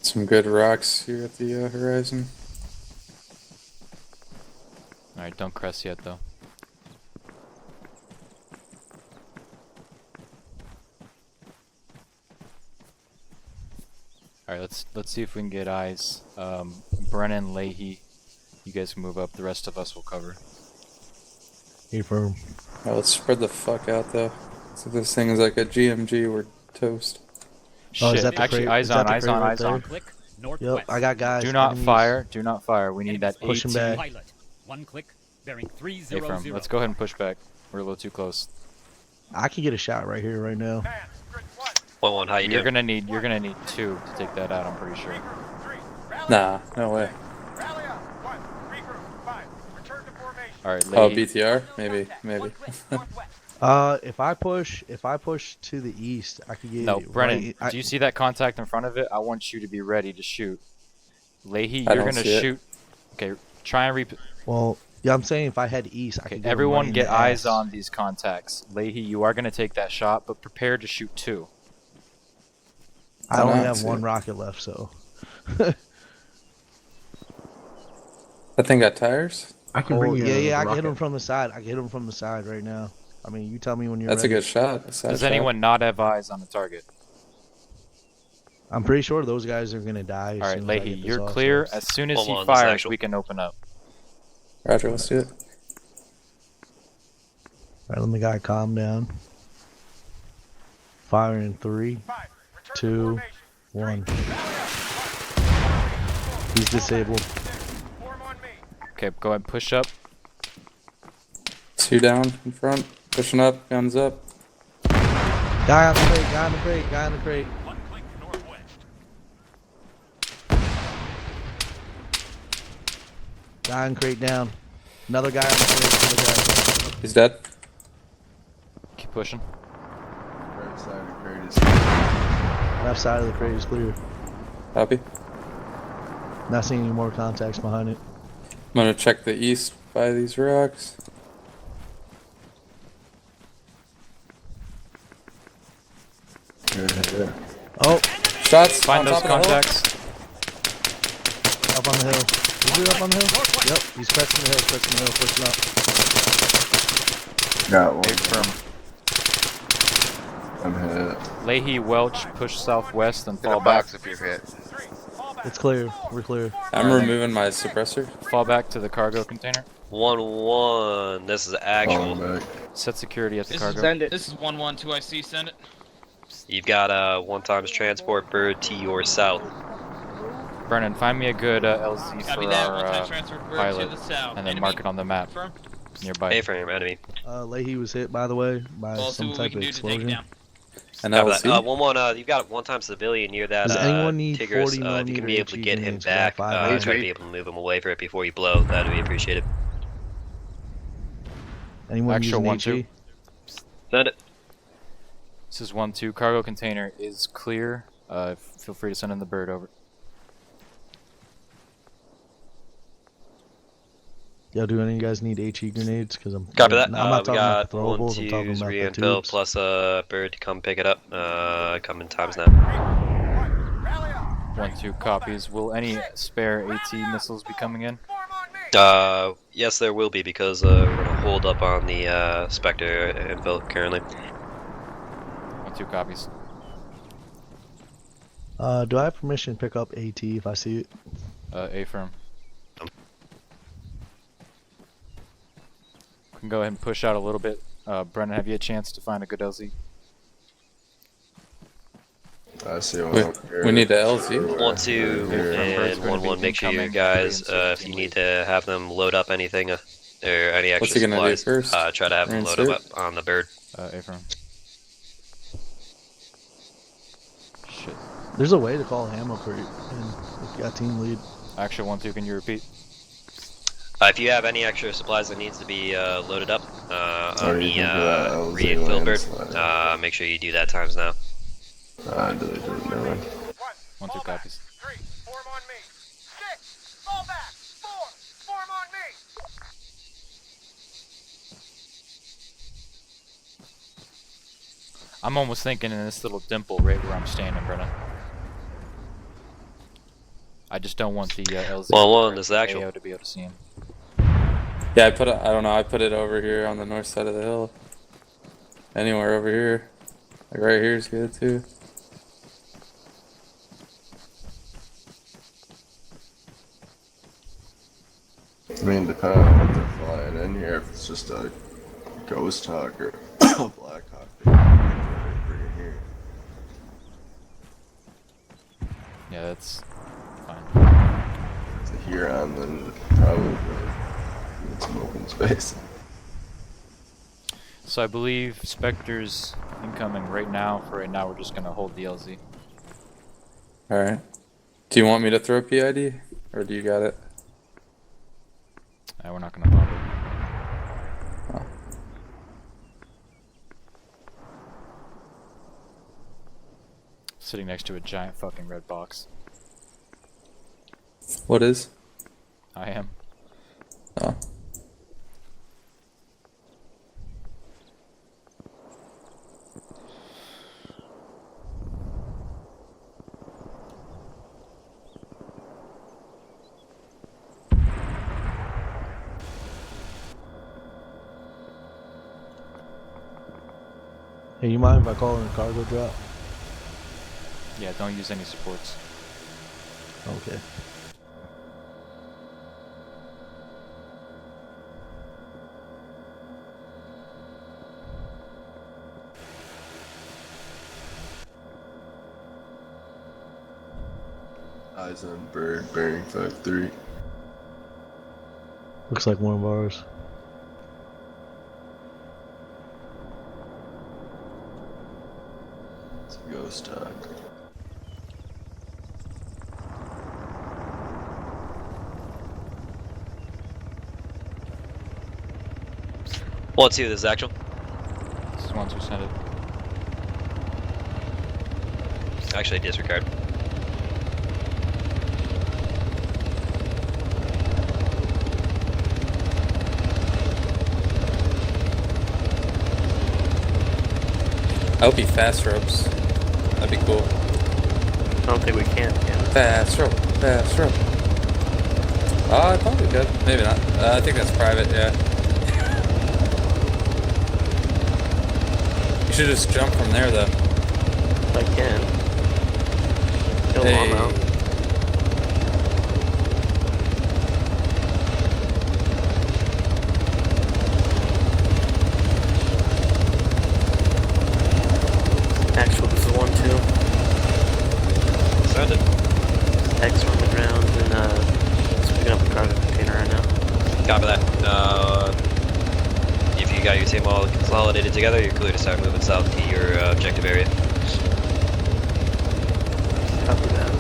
Some good rocks here at the horizon. Alright, don't crest yet though. Alright, let's see if we can get eyes. Brennan, Leahy, you guys can move up. The rest of us will cover. Hey, firm. Oh, let's spread the fuck out though. So this thing is like a GMG. We're toast. Oh, is Shit, that the actually, crate? eyes Is that on, the eyes crate on, right eyes there? on. Click Yep, northwest. I got guys. Do not enemies. fire. Do not fire. We need that Push 'em AT. back. Pilot. 1 click. Bearing Hey, 300. firm. Let's go ahead and push back. We're a little too close. I can get a shot right here, right now. 1-1, how you You're doing? gonna need 2 to take that out. I'm pretty sure. Nah, no way. All right, Oh, Leahy. BTR? Maybe. If I push to the east, I could get. No, Brennan. Right, Do you see that contact in front of it? I want you to be ready to shoot. Leahy, I you're don't gonna see it. shoot. Okay, try and Well, yeah, I'm saying if I head east, I Okay, could get everyone right in get the eyes ass. on these contacts. Leahy, you are gonna take that shot, but prepare to shoot 2. I only don't have see one it. rocket left, so. That thing got tires? I can Oh, bring you yeah, a I can hit rocket. him from the side. I can hit him from the side right now. I mean, you tell me when you're That's a ready. good shot. A side Does shot. anyone not have eyes on the target? I'm pretty sure those guys are gonna die. All right, as soon as I Leahy, get this you're off, clear. so- As soon as Hold he on, this is fires, actual. we can open up. Roger, let's do it. Alright, let me guy calm down. Fire in 3, 2, 1. He's disabled. Okay, go ahead, push up. 2 down in front. Pushing up. Guns up. Guy on the crate, guy on the crate, guy on the crate. Guy on crate down. Another guy on the crate, another guy. He's dead. Keep pushing. Right side of the crate is Left side of the crate is clear. Copy. Not seeing any more contacts behind it. I'm gonna check the east by these rocks. yeah. Oh, Shots. Find on those top of the hill. contacts. up on the hill. Is he up on the hill? Yep, he's cresting the hill, pushing up. Got one. Hey, firm. I'm hit. Leahy, Welch, push southwest and In a fall back. box if you're hit. It's clear, we're clear. I'm removing my suppressor. Fall back to the cargo container. 1-1. This is actual. Falling back. Set security at the This cargo. is this is 1-1-2 IC. Send it. You've got 1x transport bird to your south. Brennan, find me a good LZ Copy for that. our 1-time transfer bird pilot, to the south. and then Enemy. mark it on the map Confirm. nearby. A-frame enemy. Leahy was hit, by the way, by Well, see some what we type can of do to take it explosion. down. And Copy LC. that. 1-1. You've got 1x civilian near that Does anyone need Tigris. 40 If you can be millimeter able to get him grenades? 'Cause I back, have 5 try to hundred. be able to move him away from it before you blow. That would be appreciated. Anyone Actual using 1-2. HE? Send it. This is 1-2. Cargo container is clear. Feel free to send in the bird over. Yo, do any of you guys need HE grenades? Because I'm. Copy that. I'm not We talking about got the throwables. I'm talking 1-2's about the re-infill tubes. plus a bird to come pick it up. Coming times now. 1-2 copies. Will any spare AT missiles be coming in? Yes, there will be because we're gonna hold up on the Spectre infill currently. 1-2 copies. Do I have permission to pick up AT if I see it? A firm. Can go ahead and push out a little bit Brennan, have you had a chance to find a good LZ? I see one We, up here. we need the LZ. 1-2 and 1-1. Make sure you guys, if you need to have them load up anything or any What's extra he gonna do supplies, first? try to have them load them up on the bird. Affirm. Shit. There's a way to call ham up for you, and if you got team lead. Actually, 1-2, can you repeat? If you have any extra supplies that needs to be loaded up on do you think of that the LZ re-infill bird, landslide? make sure you do that times now. I did it, never mind. 1-2 copies. 3, form on me. 6, fall back. 4, form on me. I'm almost thinking in this little dimple right where I'm standing, Brennan. I just don't want the LZ 1-1, this is actual. AO to be able to see him. Yeah, I don't know, I put it over here on the north side of the hill. Anywhere over here. Like right here is good too. I mean, depending on what they're flying in here, if it's just a Ghost Hawk or a Black Hawk, they can bring it here. Yeah, that's fine. If it's a Huron, then probably need some open space. So I believe Spectre's incoming right now. For right now, we're just gonna hold the LZ. Alright. Do you want me to throw PID? Or do you got it? We're not gonna bother. Oh. Sitting next to a giant fucking red box. What is? I am. Oh. Hey, you mind if I call in a cargo drop? Yeah, don't use any supports. Okay. Eyes on bird, bearing 5-3. Looks like one of ours. It's a Ghost Hawk. One, two, this is actual. This is 1-2 send it. Actually, disregard. I hope he fast ropes. That'd be cool. I don't think we can. Fast rope, fast rope. I thought we could. Maybe not. I think that's private, yeah. You should just jump from there, though. If I can. Kill Hey. Arma out. Actual, this is 1-2. Send it. X on the ground and it's picking up a cargo container right now. Copy that. If you got your team all consolidated together, you're clear to start moving south to your objective area. Copy that.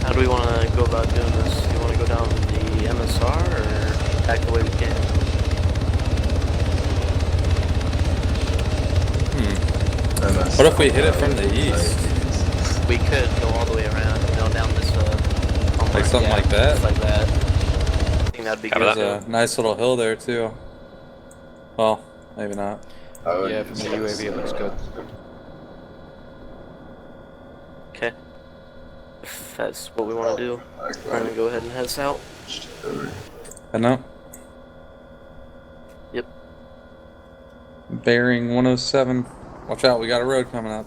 How do we want to go about doing this? Do you want to go down the MSR or back the way we can? What if we hit it from the east? We could go all the way around, down this Like something like that? just like that. I think that'd be good. There's a nice little hill there, too. Well, maybe not. Yeah, from the UAV it looks good. Okay. If that's what we want to do, we're gonna go ahead and head south. I know. Yep. Bearing 107. Watch out, we got a road coming up.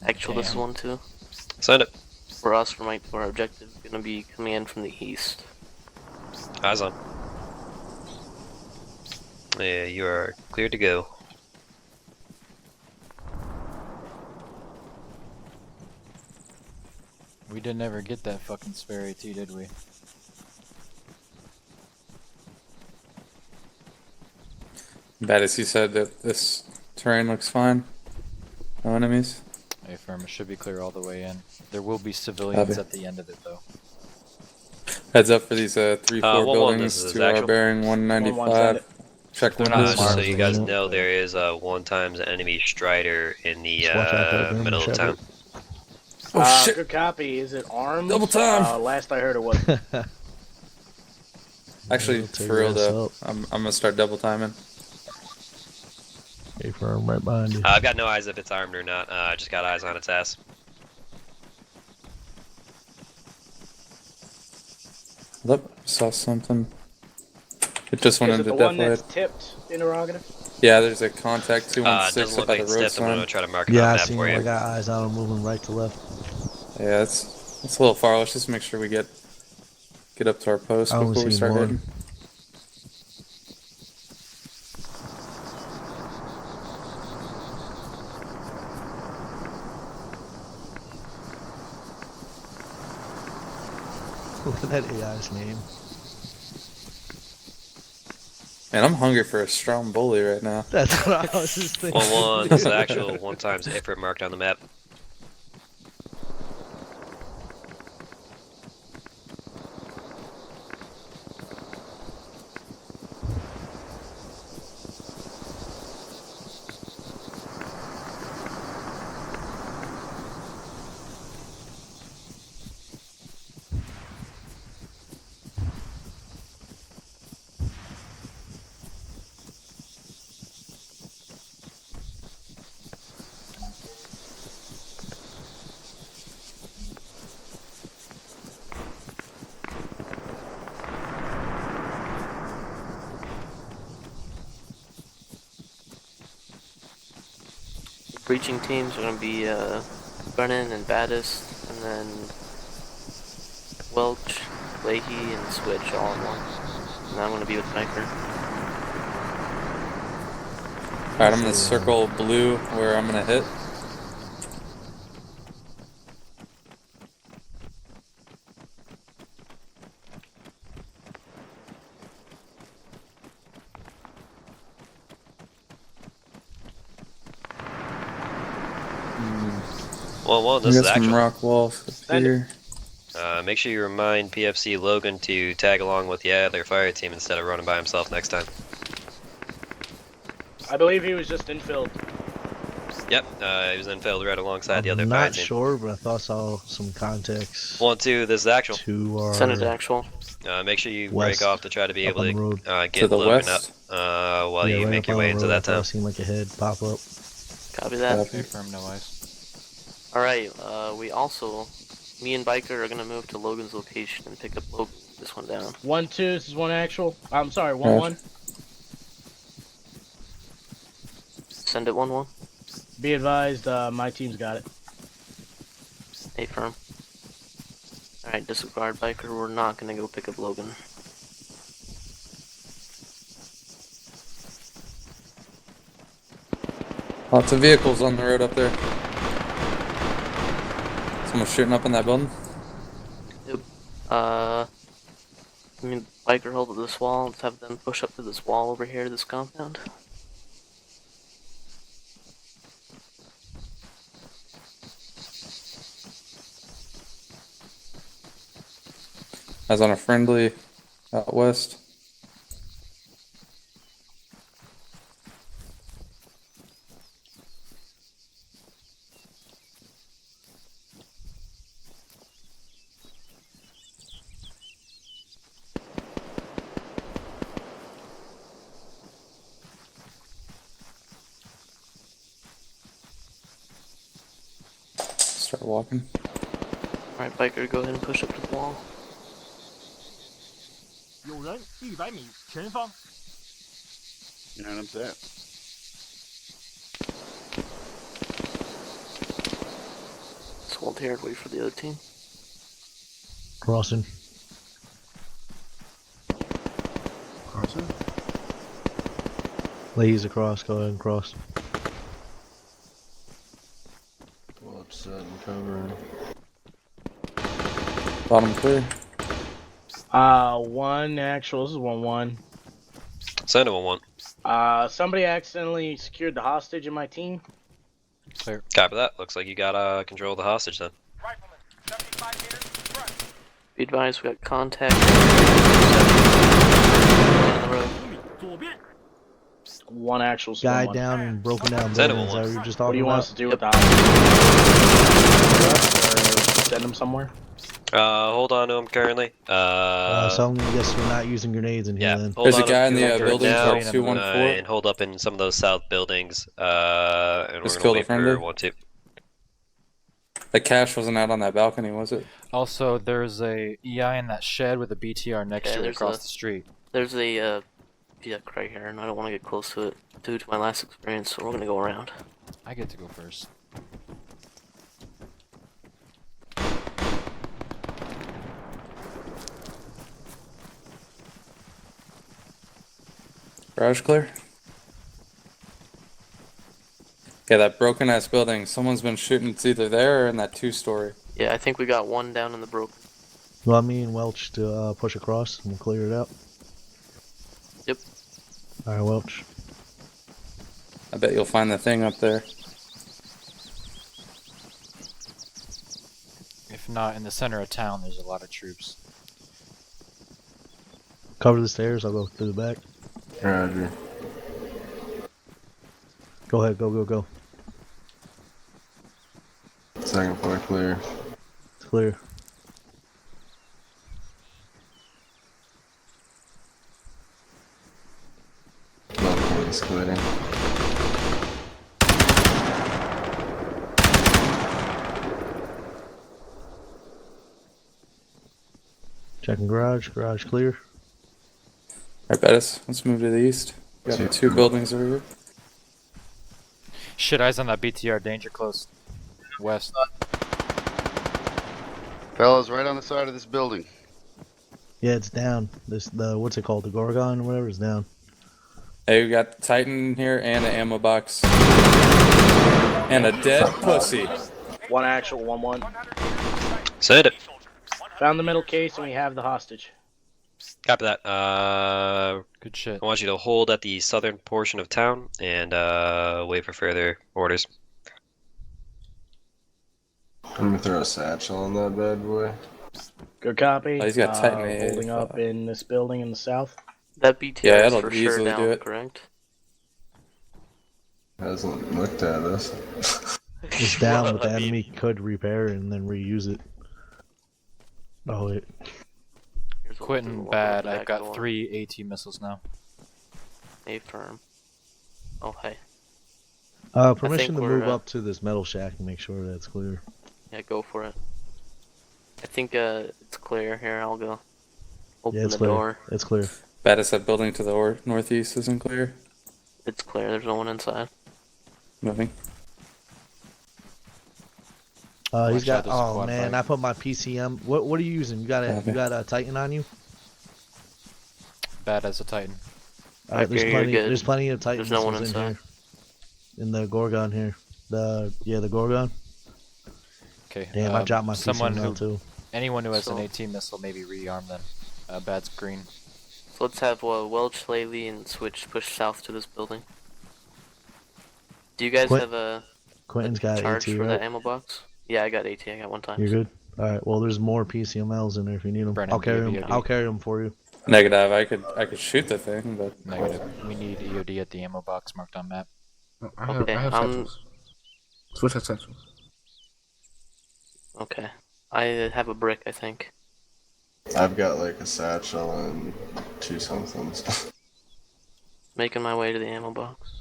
Actual, this is 1-2. Send it. for us, for our objective is gonna be coming in from the east. Eyes on. Yeah, you are clear to go. We didn't ever get that fucking spare AT, did we? Baddhist, you said that this terrain looks fine. No enemies. A firm, it should be clear all the way in. There will be civilians Copy. at the end of it, though. Heads up for these 3-4 1-1, buildings this is to our actual. bearing 195. Check them Just out. so you guys know, there is a 1x enemy Strider in the Just watch out for that middle of town. Oh shit! Good copy. Is it armed? Double time! Last I heard it was. Actually, It'll take for real your though, ass I'm gonna start double timing. A firm right behind you. I've got no eyes if it's armed or not. I just got eyes on its ass. Look, saw something. It just went Is it into the one death that's light. tipped? Interrogative. Yeah, there's a contact It 216 doesn't up look by like the road it's tipped. I'm gonna sign. try to mark it Yeah, on I that seen for him. you. I got eyes on him moving right to left. Yeah, it's a little far. Let's just make sure we get up to our post I only before we seen start one. hitting. Look at that AI's name. Man, I'm hungry for a strong bully right now. That's what I was just thinking. 1-1, this is actual 1x Ifrit marked on the map. Breaching teams are going to be Brennan and Baddhist, and then Welch, Leahy, and Switch all in one. And I'm going to be with Sniper. Alright, I'm gonna circle blue where I'm gonna hit. Well, We this is got some actual. rock walls up here. Make sure you remind PFC Logan to tag along with the other fire team instead of running by himself next time. I believe he was just infilled. Yep, he was then filled right alongside the other I'm fire not team. sure, but I thought I saw some context 1-2, this is actual. to our Send it to actual. Make sure you West, break off to try to be up able on the to road. get To the Logan west? up while yeah, you right make up your on way the into road. that I thought I town. seen like a head pop up. Copy that. Copy. A firm, no eyes. Alright, we also, me and Biker are going to move to Logan's location and pick up this one down. 1-2. This is one actual. I'm sorry. 1-1. Send it 1-1. Be advised, my team's got it. A firm. Alright, disregard Biker, we're not gonna go pick up Logan. Lots of vehicles on the road up there. Someone shooting up in that building? Yep. I mean, Biker hold up this wall, let's have them push up to this wall over here, this compound. As on a friendly out west. Start walking. Alright, Biker, go ahead and push up to the wall. 有人100米前方。 You know what I'm saying? Let's hold here and wait for the other team. Crossing. Crossing? Ladies across, go ahead and cross. Pull up, set, and cover. Bottom clear. One actual. This is 1-1. Send him a 1. Somebody accidentally secured the hostage in my team. Clear. Copy that. Looks like you got control of the hostage then. Be advised, we got contact. On the road. One actual. Guy 1-1. down and broken down Send him buildings. one. That we were just What do talking you want about. us to do with the hostage? Or send him somewhere? Hold on to him currently. So I'm gonna guess we're not using grenades in here Yeah, then. hold There's a on guy him in the for building now, for 214. and hold up in some of those south buildings. And Just we're kill gonna the wait friendly? for 1-2. The cash wasn't out on that balcony, was it? Also, there's a EI in that shed with a BTR next Yeah, to it there's across a- the street. There's a vehicle right here, and I don't want to get close to it due to my last experience, so we're gonna go around. I get to go first. Garage clear? Yeah, that broken ass building. Someone's been shooting. It's either there or in that 2-story. Yeah, I think we got one down in the broken. You want me and Welch to push across and we'll clear it out? Yep. Alright, Welch. I bet you'll find the thing up there. If not, in the center of town, there's a lot of troops. Cover the stairs, I'll go through the back. Roger. Go ahead, go. Second floor clear. It's clear. Balcony's clear. Checking garage clear. Alright, Baddhist, let's move to the east. Got the 2 buildings over here. Shit, eyes on that BTR, danger close. West. Fellas, right on the side of this building. Yeah, it's down. What's it called? The Gorgon or whatever is down. Hey, we got Titan here and an ammo box. And a dead pussy. One actual, 1-1. Send it. Found the middle case and we have the hostage. Copy that. Good shit. I want you to hold at the southern portion of town and wait for further orders. I'm gonna throw a satchel on that bad boy. Good copy. Oh, he's got Titan AA. Holding up in this building in the south. That BTR Yeah, is it'll for sure easily down, do it. correct? Hasn't looked at us. It's down, but the enemy could repair it and then reuse it. Oh wait. Here's what Quitting we'll do, bad. we'll I've back got door. 3 AT missiles now. A firm. Oh, hey. Permission to we're, move up to this metal shack and make sure that's clear. Yeah, go for it. I think it's clear here. I'll go. Open Yeah, it's the clear. door. It's clear. Baddhist, that building to the northeast isn't clear. It's clear. There's no one inside. Moving. He's Watch out, got. there's a Oh quad man, bike. I put my PCM. What are you using? You got a Titan on you? Bad as a Titan. Alright, Okay, you're good. there's plenty of Titan There's no one missiles in inside. here. In the Gorgon here. The Gorgon. Okay. Damn, I dropped my someone PCM too. Anyone who has an So- AT missile, maybe rearm them. Bad's green. So let's have Welch, Laley, and Switch push south to this building. Do you guys have a Quentin's got charge AT, for right? that ammo box? Yeah, I got AT. I got one time. You're good. All right. Well, there's more PCMLs in there if you need them. Brennan, I'll carry do you them. have I'll EOD? carry them for you. Negative. I could shoot the thing, but Negative. We need EOD at the ammo box marked on map. I Okay, have satchels. Switch has satchels. Okay. I have a brick, I think. I've got like a satchel and 2 somethings. Making my way to the ammo box.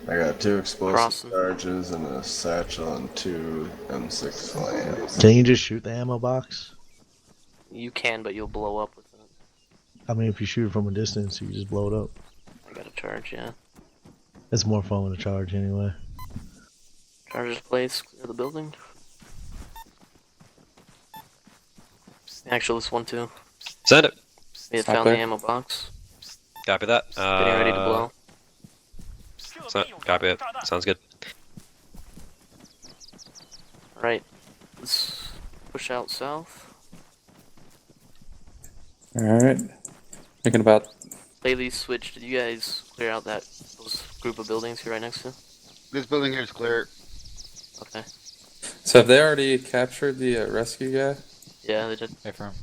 I got 2 explosive Crossing. charges and a satchel and 2 M6 flames. Can you just shoot the ammo box? You can, but you'll blow up with it. I mean, if you shoot it from a distance, you just blow it up. I got a charge, yeah. It's more fun with a charge anyway. Charges place, clear the building. Actually, this one too. Send it. We have Stop found the there. ammo box. Copy that. Getting ready to blow. Copy it. Sounds good. Alright, let's push out south. Alright. Thinking about. Lately switch, did you guys clear out those group of buildings here right next to? This building here is clear. Okay. So have they already captured the rescue guy? Yeah, they did. Affirm.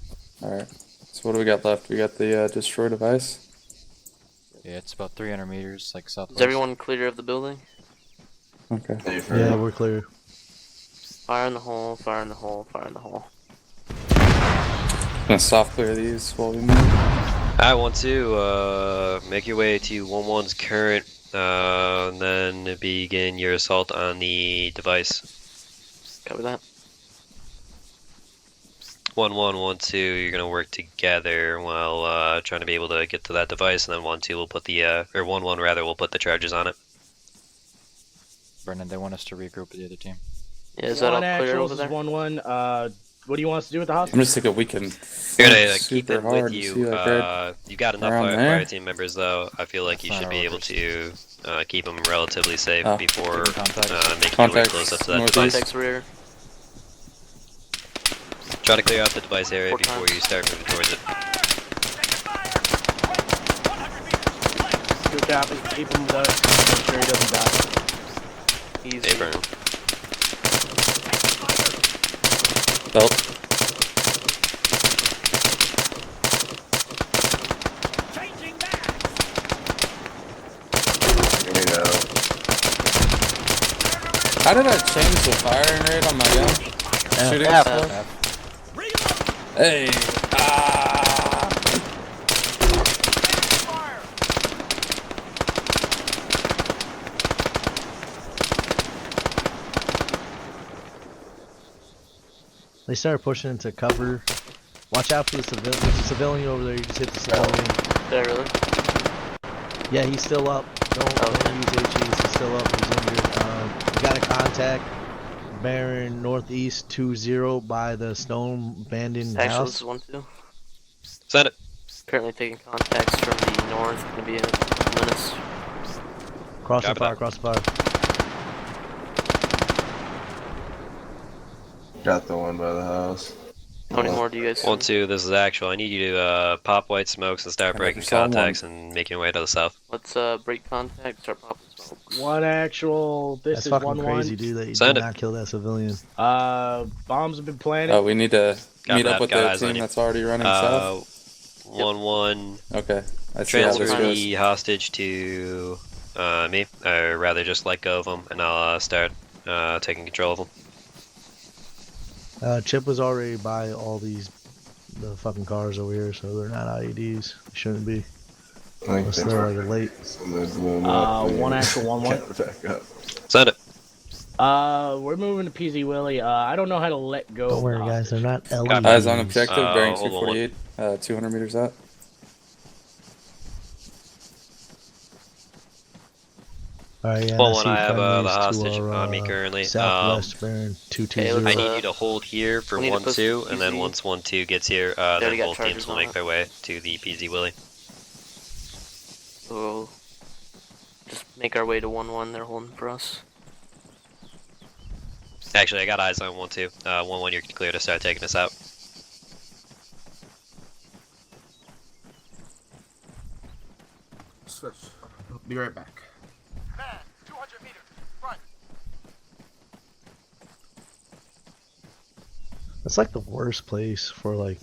Alright. So what do we got left? We got the destroy device. Yeah, it's about 300 meters, like southwest. Is everyone clear of the building? Okay. Yeah, we're clear. Fire in the hole, fire in the hole, fire in the hole. Gonna soft clear these while we move. I want to make your way to 1-1's current, and then begin your assault on the device. Cover that. 1-1, 1-2, you're gonna work together while trying to be able to get to that device, and then 1-2 will put the or 1-1 rather will put the charges on it. Brendan, they want us to regroup with the other team. Yeah, is that all clear over there? 1-1. What do you want us to do with the I'm hostage? just thinking we can. You're gonna keep super it hard with to you. see, like, right You got enough around fire there. team members though. I feel like you should be able to keep them relatively safe Oh. before making your way Contacts close up to that northeast. device. Contacts rear. Try to clear out the device area 4 before times. you start moving towards it. Good copy. Keep him with us. Make sure he doesn't die. Easy. Stay burn. Belt. How did I change the firing rate on my gun? Shooting F. stuff? Hey! Ah! They started pushing into cover. Watch out for the civilian. There's a civilian over there. You just hit the civilian. Did I really? Yeah, he's still up. Don't use HEs. He's still up. He's injured. We got a contact. Bearing northeast 20 by the stone abandoned Actually, house. this is 1-2. Send it. Currently taking contacts from the north. Gonna be in a couple minutes. Cross the Copy fire. that. Cross the fire. Got the one by the house. How many more do you guys see? 1-2, this is actual. I need you to pop white smokes and start I breaking just saw one. contacts and making your way to the south. Let's break contact, start popping smokes. One actual. This That's is fucking 1-1. crazy, dude. That you Send did it. not kill that civilian. Bombs have been planted. Oh, we need to Got meet that, up with got the eyes on team you. that's already running south. 1-1, Okay. I see how transfer this goes. the hostage to me, or rather just let go of them, and I'll start taking control of them. Chip was already by all the fucking cars over here, so they're not IEDs. They shouldn't be. Unless they're like late. One actual 1-1. Back up. Send it. We're moving to PZ Willie. I don't know how to let go. Don't of worry, the guys. They're not Copy. LEDs. Eyes on objective, bearing hold on, 248, 200 meters out. Alright, yeah. 1-1, see I have the friendlies to hostage our, on me currently. Southwest bearing 220. Okay, I let's, need you to hold here for we need to push 1-2, and then PZ. once 1-2 gets here, already then got both charges teams will on make it. their way to the PZ Willie. So just make our way to 1-1. They're holding for us. Actually, I got eyes on 1-2. 1-1, you're clear to start taking us out. Switch. Be right back. Man, 200 meters. Front. That's like the worst place for like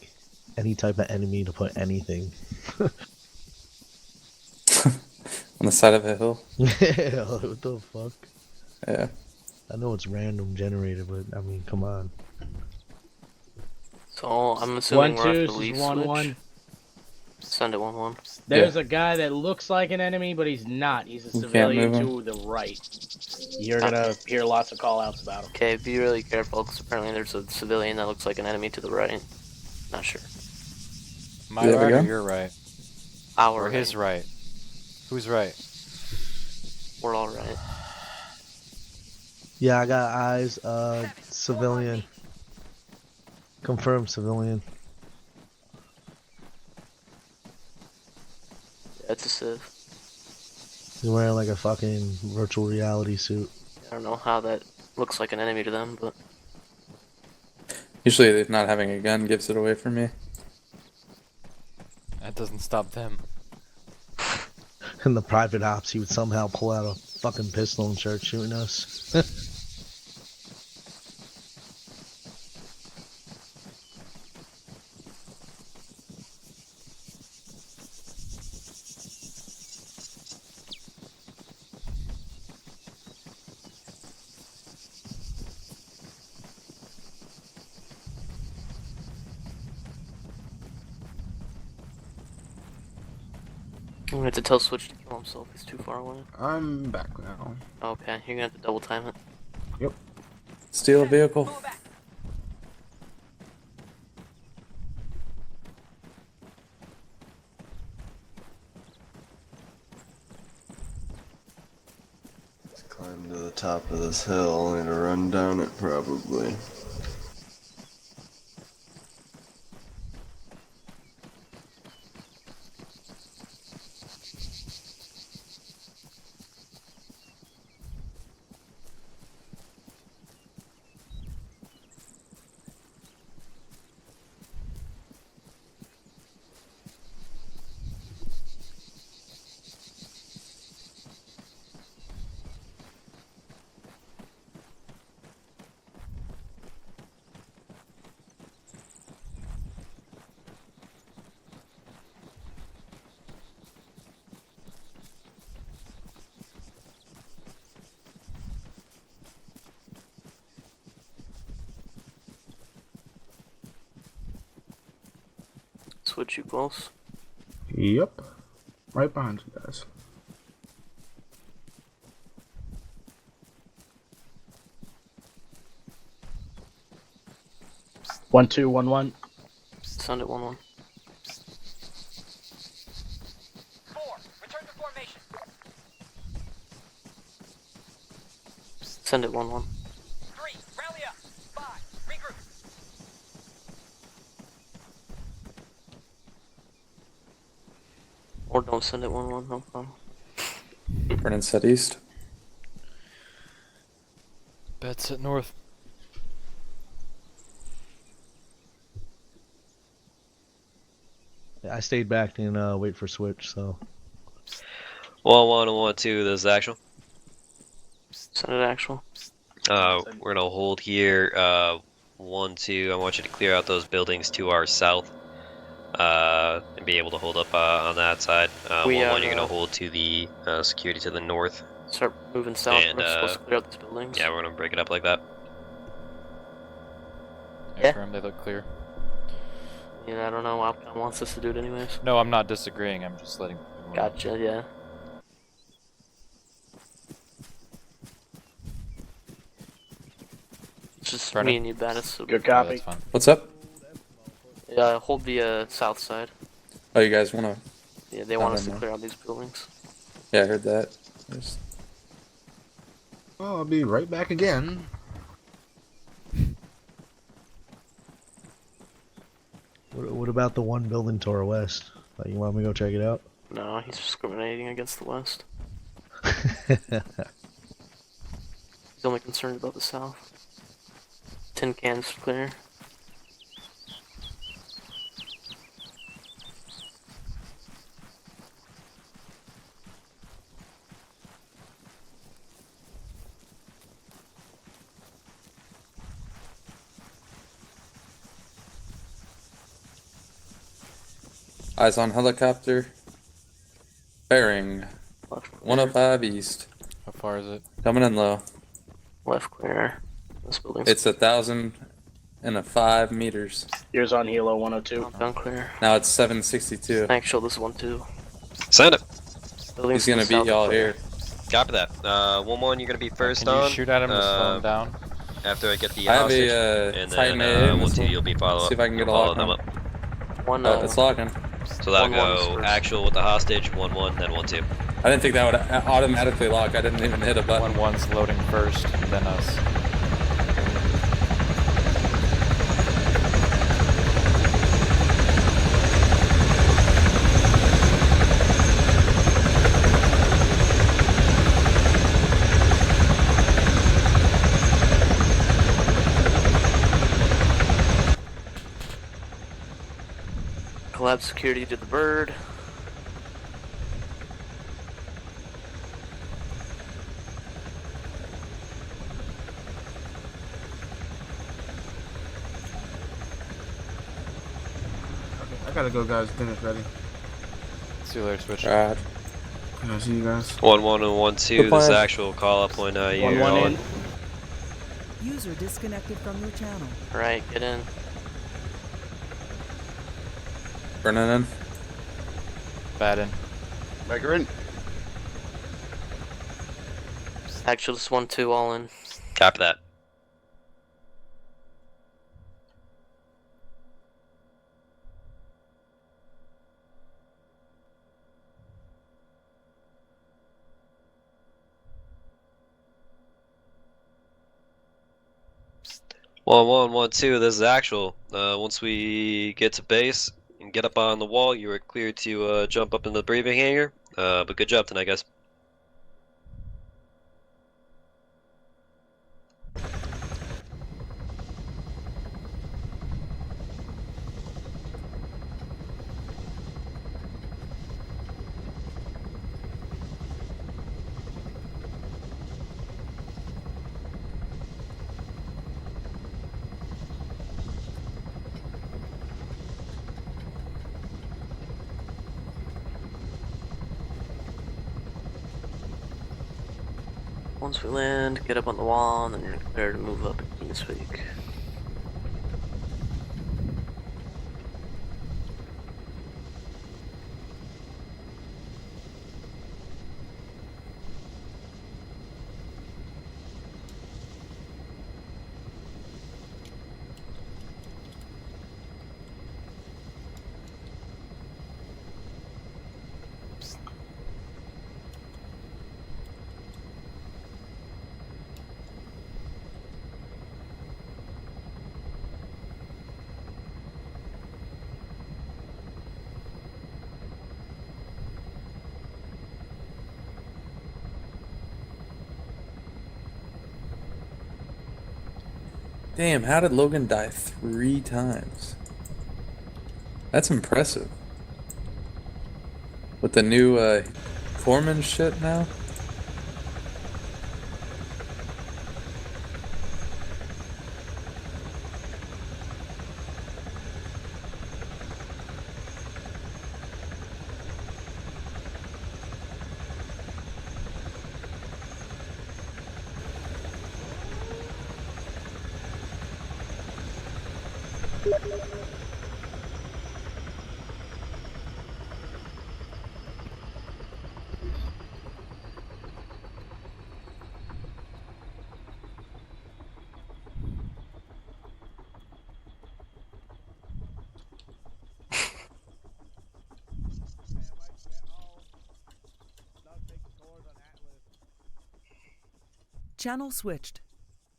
any type of enemy to put anything. On the side of a hill. Yeah, what the fuck? Yeah. I know it's random generated, but I mean, come on. So I'm assuming we're 1-2 after is leaf 1-1. switch. Send it 1-1. There's a guy that looks like an enemy, but he's not. He's a can't civilian move to the right. You're gonna hear lots of call-outs about him. Okay, be really careful, because apparently there's a civilian that looks like an enemy to the right. Not sure. My You have a right or gun? your right? Our Or his right? Who's right? We're all right. Yeah, I got eyes. Civilian. Confirmed civilian. That's a Civ. He's wearing like a fucking virtual reality suit. I don't know how that looks like an enemy to them, but Usually, not having a gun gives it away for me. That doesn't stop them. In the private ops, he would somehow pull out a fucking pistol and start shooting us. I'm gonna have to tell Switch to kill himself. He's too far away. I'm back now. Okay, you're gonna have to double time it. Yep. Steal a vehicle. Let's climb to the top of this hill and run down it probably. Switch, you close? Yep. Right behind you guys. One, two, 1-1. Send it 1-1. 4, return to formation. Send it 1-1. 3, rally up. 5, regroup. Or don't send it 1-1, no problem. Brennan said east. Bets at north. I stayed back and wait for Switch, so. 1-1 and 1-2. This is actual. Send it actual. We're gonna hold here. 1-2. I want you to clear out those buildings to our south. And be able to hold up on that side. 1-1. You're gonna hold to the security to the north. Start moving south. And, We're supposed to clear out these buildings. Yeah, we're gonna break it up like that. Affirm, they look clear. Yeah, I don't know. Opcon wants us to do it anyways. No, I'm not disagreeing. I'm just letting. Gotcha. Yeah. It's just Brennan? me and you, Baddist. So Good Yeah, copy. that's fine. What's up? Yeah, hold the south side. Oh, you guys wanna? Yeah, they want I us to don't know. clear out these buildings. Yeah, I heard that. There's... Oh, I'll be right back again. What about the one building to our west? You want me to go check it out? No, he's discriminating against the west. He's only concerned about the south. Tin cans clear. Eyes on helicopter. Bearing. 105 east. How far is it? Coming in low. Left clear. This building's It's 1,005 meters. Here's on Hilo 102. down clear. Now it's 762. Actual, this one too. Send it. Buildings He's gonna to the beat south y'all clear. here. Copy that. 1-1. You're gonna be first Can you on. shoot at him to slow him down? After I get the I have hostage, a and Titan then AA 1-2. missile. You'll be follow up. See if I can get a follow lock them on. up. One, Oh, it's locking. So that'll 1-1 is go first. actual with the hostage. 1-1, then 1-2. I didn't think that would automatically lock. I didn't even hit a button. 1-1's loading first, then us. add security to the bird. I gotta go, guys. Dinner's ready. See you later, Switch. Right. Yeah, see you guys. 1-1 and 1-2. Good This plan. is actual call up when you're 1-1 on. in. User disconnected from your channel. Alright, get in. Burning in. Bad in. Bagger in. Actually, this 1-2 all in. Copy that. One one one two. This is actual. Once we get to base and get up on the wall, you are clear to jump up in the briefing hangar. But good job tonight, guys. Once we land, get up on the wall, and then you're prepared to move up at TeamSpeak. Damn, how did Logan die 3 times? That's impressive. With the new Corman shit now? Channel switched.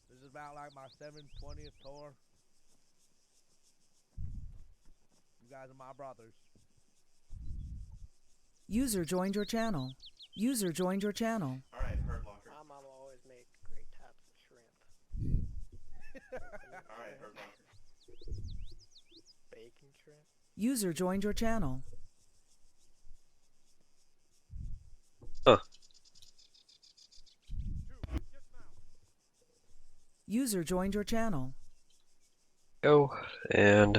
This is about like my 720th tour. You guys are my brothers. User joined your channel. User joined your channel. Alright, herd locker. My mama always make great taps of shrimp. Alright, herd locker. Bacon shrimp. User joined your channel. Huh. User joined your channel. Go and.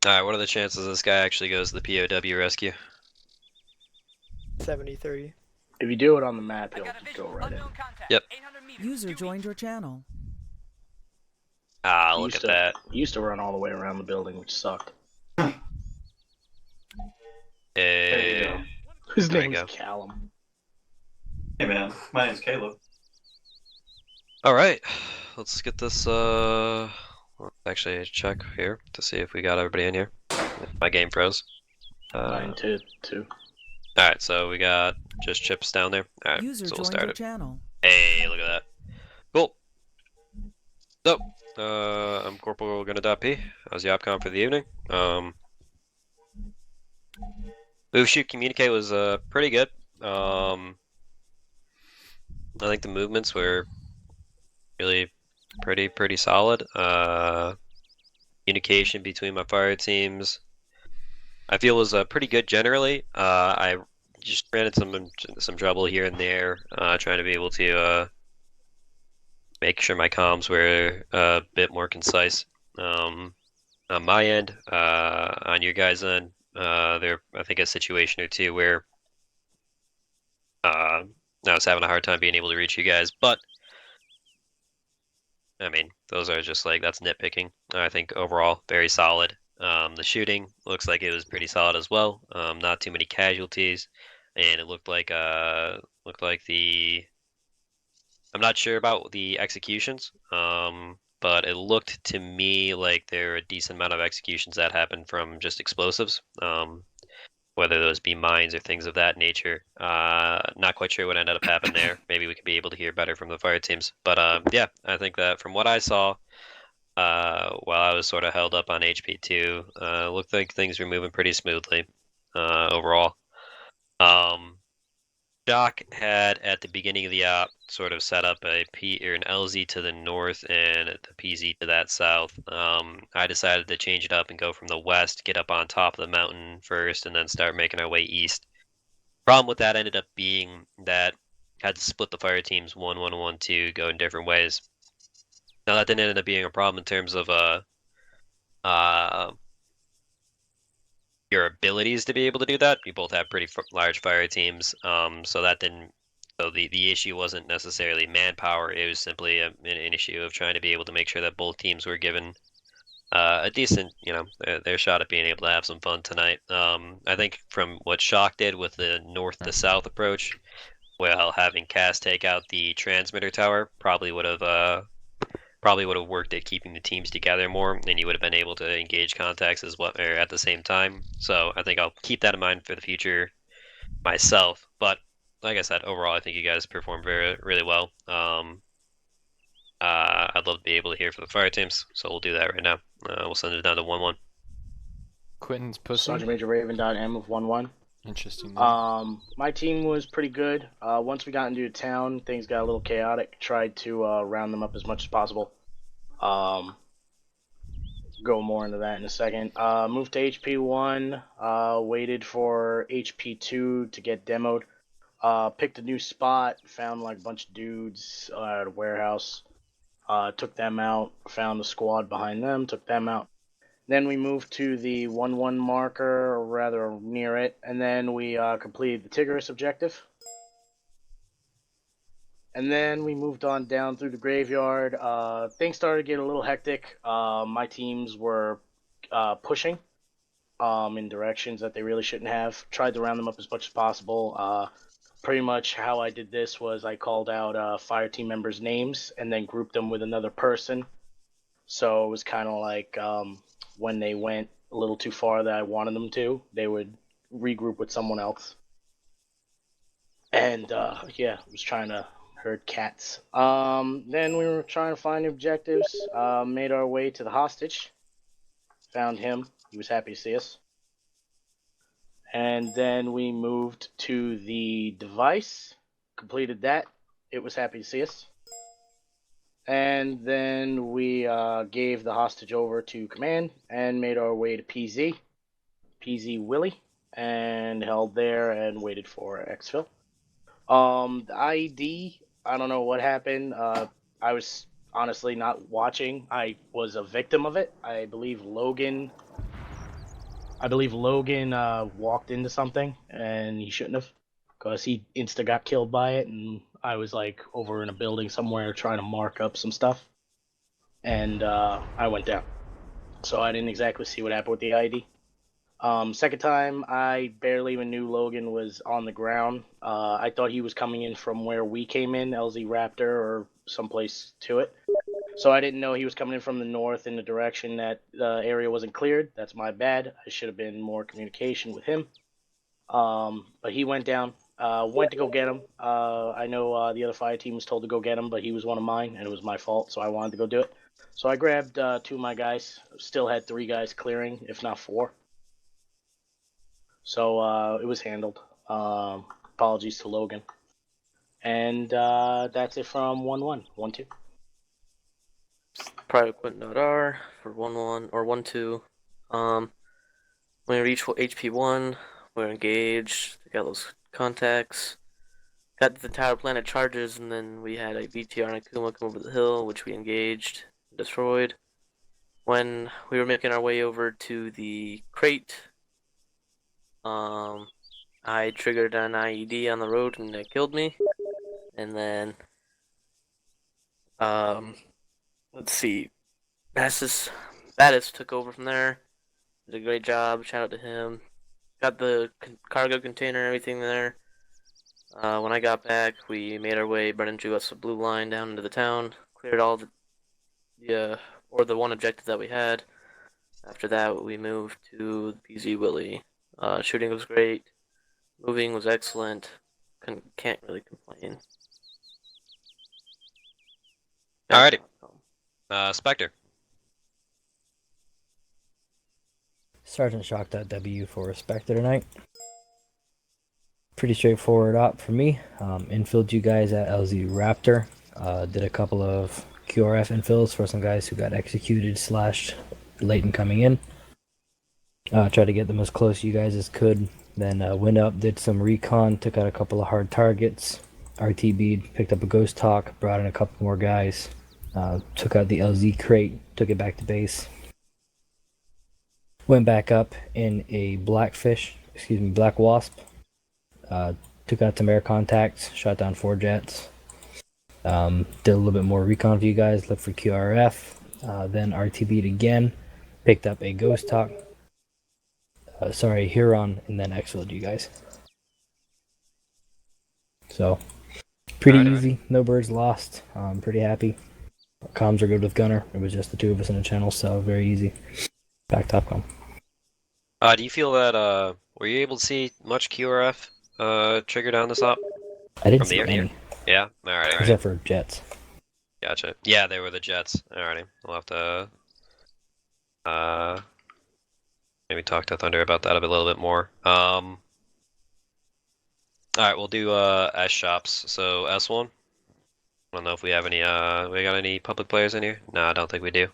Alright, what are the chances this guy actually goes to the POW rescue? 73. If you do it on the map, he'll go right in. Yep. User joined your channel. Ah, He look used at that. He used to run all the way around the building, which sucked. Hey. His There name you is go. Callum. Hey man, my name's Caleb. Alright, let's get this, actually check here to see if we got everybody in here. If my game froze. 9-2. Alright, so we got just chips down there. Alright, User so we'll joined start your it. channel. Hey, look at that. Cool. So, I'm Corporal Gunna.P. I was the OpCom for the evening. Move, shoot, communicate was pretty good. I think the movements were really pretty solid. Communication between my fire teams, I feel, was pretty good generally. I just ran into some trouble here and there, trying to be able to make sure my comms were a bit more concise. On my end, on your guys' end, there I think a situation or two where I was having a hard time being able to reach you guys, but I mean, those are just like, that's nitpicking. I think overall very solid. The shooting looks like it was pretty solid as well. Not too many casualties, and it looked like the I'm not sure about the executions, but it looked to me like there were a decent amount of executions that happened from just explosives, whether those be mines or things of that nature. Not quite sure what ended up happening there. Maybe we could be able to hear better from the fire teams. But yeah, I think that from what I saw, while I was sort of held up on HP2, looked like things were moving pretty smoothly overall. Doc had at the beginning of the op sort of set up a P or an LZ to the north and the PZ to that south. I decided to change it up and go from the west, get up on top of the mountain first, and then start making our way east. Problem with that ended up being that had to split the fire teams 1-1-1-2, go in different ways. Now that didn't end up being a problem in terms of uh your abilities to be able to do that. You both have pretty large fire teams, so that didn't. So the issue wasn't necessarily manpower. It was simply an issue of trying to be able to make sure that both teams were given a decent, their shot at being able to have some fun tonight. I think from what Shock did with the north to south approach, well, having Cass take out the transmitter tower probably would have worked at keeping the teams together more, and you would have been able to engage contacts as well, or at the same time. So I think I'll keep that in mind for the future myself. But like I said, overall, I think you guys performed really well. I'd love to be able to hear from the fire teams, so we'll do that right now. We'll send it down to 1-1. Quentin's pussy. Sergeant Major Raven M of 1-1. Interesting. My team was pretty good. Once we got into town, things got a little chaotic. Tried to round them up as much as possible. Go more into that in a second. Moved to HP1. Waited for HP2 to get demoed. Picked a new spot. Found like a bunch of dudes at a warehouse. Took them out. Found a squad behind them. Took them out. Then we moved to the 1-1 marker, or rather near it, and then we completed the Tigris objective. And then we moved on down through the graveyard. Things started to get a little hectic. My teams were pushing in directions that they really shouldn't have. Tried to round them up as much as possible. Pretty much how I did this was I called out fire team members' names and then grouped them with another person. So it was kind of like when they went a little too far that I wanted them to, they would regroup with someone else. And yeah, I was trying to herd cats. Then we were trying to find objectives. Made our way to the hostage. Found him. He was happy to see us. And then we moved to the device. Completed that. It was happy to see us. And then we gave the hostage over to command and made our way to PZ Willie, and held there and waited for exfil. The IED, I don't know what happened. I was honestly not watching. I was a victim of it. I believe Logan walked into something, and he shouldn't have, because he insta got killed by it, and I was like over in a building somewhere trying to mark up some stuff, and I went down. So I didn't exactly see what happened with the ID. Second time, I barely even knew Logan was on the ground. I thought he was coming in from where we came in, LZ Raptor or someplace to it. So I didn't know he was coming in from the north in the direction that the area wasn't cleared. That's my bad. I should have been more communication with him. But he went down. Went to go get him. I know the other fire team was told to go get him, but he was one of mine, and it was my fault, so I wanted to go do it. So I grabbed 2 of my guys. Still had 3 guys clearing, if not 4. So it was handled. Apologies to Logan. And that's it from 1-1. 1-2. private Quentin.R for 1-1 or 1-2. When we reach HP 1, we're engaged. Got those contacts. Got the tower planet charges, and then we had a BTR and Akuma come over the hill, which we engaged and destroyed. When we were making our way over to the crate, I triggered an IED on the road and it killed me. And then, let's see, Baddhist took over from there. Did a great job. Shout out to him. Got the cargo container and everything there. When I got back, we made our way. Brennan drew us a blue line down into the town. Cleared all the one objective that we had. After that, we moved to the PZ Willie. Shooting was great. Moving was excellent. Can't really complain. Alrighty. Spectre. Sergeant Shock.W for Spectre tonight. Pretty straightforward op for me. Infilled you guys at LZ Raptor. Did a couple of QRF infills for some guys who got executed / late in coming in. Tried to get them as close to you guys as could. Then went up, did some recon, took out a couple of hard targets. RTB'd, picked up a ghost talk, brought in a couple more guys. Took out the LZ crate, took it back to base. Went back up in a black wasp. Took out some air contacts, shot down 4 jets. Did a little bit more recon for you guys, looked for QRF. Then RTB'd again, picked up a ghost talk. Huron, and then exfilled you guys. So, pretty easy. No birds lost. I'm pretty happy. Comms are good with Gunner. It was just the 2 of us in the channel, so very easy. Back top com. Do you feel that were you able to see much QRF trigger down this op? I didn't see any. Yeah. Alright. Except for jets. Gotcha. Yeah, they were the jets. Alrighty. We'll have to maybe talk to Thunder about that a little bit more. Alright, we'll do S shops. So S1. I don't know if we have any we got any public players in here? No, I don't think we do.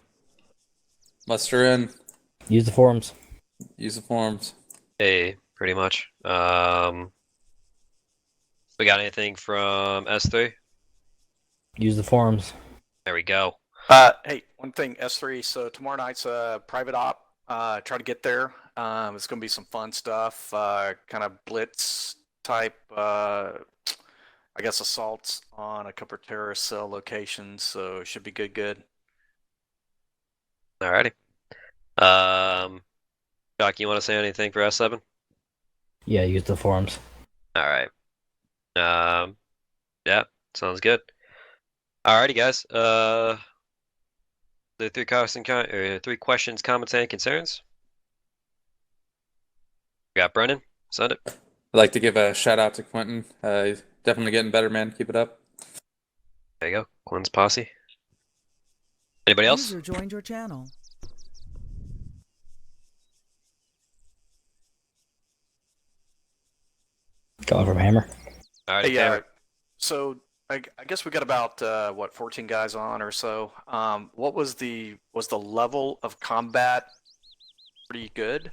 Muster in. Use the forums. Use the forums. Hey, pretty much. We got anything from S3? Use the forums. There we go. Hey, one thing, S3. So tomorrow night's a private op. Try to get there. It's going to be some fun stuff. Kind of blitz type, I guess, assaults on a couple of terrorist cell locations. So it should be good. Alrighty. Doc, you want to say anything for S7? Yeah, use the forums. Alright. Yeah, sounds good. Alrighty, guys. The 3 questions, comments, and concerns. We got Brennan. Send it. I'd like to give a shout out to Quentin. He's definitely getting better, man. Keep it up. There you go. Quinn's posse. Anybody else? User joined your channel. Going from Hammer. Alright, Hey, Hammer. so I guess we got about 14 guys on or so. What was the level of combat? Pretty good.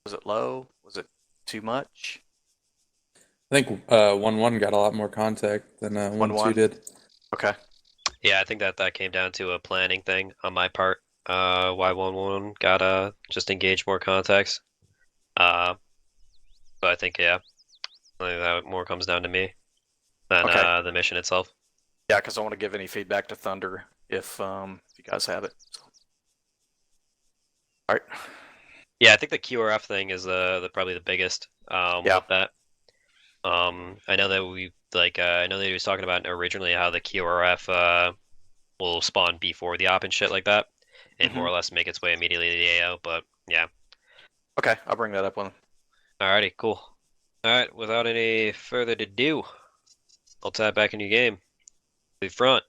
Was it low? Was it too much? I think 1-1 got a lot more contact than 1-2 did. Okay. Yeah, I think that came down to a planning thing on my part. Why 1-1 got just engaged more contacts. So I think that more comes down to me than the mission itself. Yeah, because I want to give any feedback to Thunder if you guys have it. So. All right. Yeah, I think the QRF thing is probably the biggest. With that. I know that I know that he was talking about originally how the QRF will spawn before the op and shit like that, and more or less make its way immediately to the AO. But yeah. Okay, I'll bring that up with him. Alrighty, cool. Alright, without any further ado, I'll tap back in your game. To the front.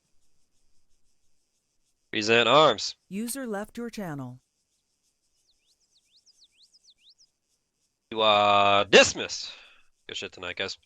Present arms. User left your channel. You are dismissed. Good shit tonight, guys.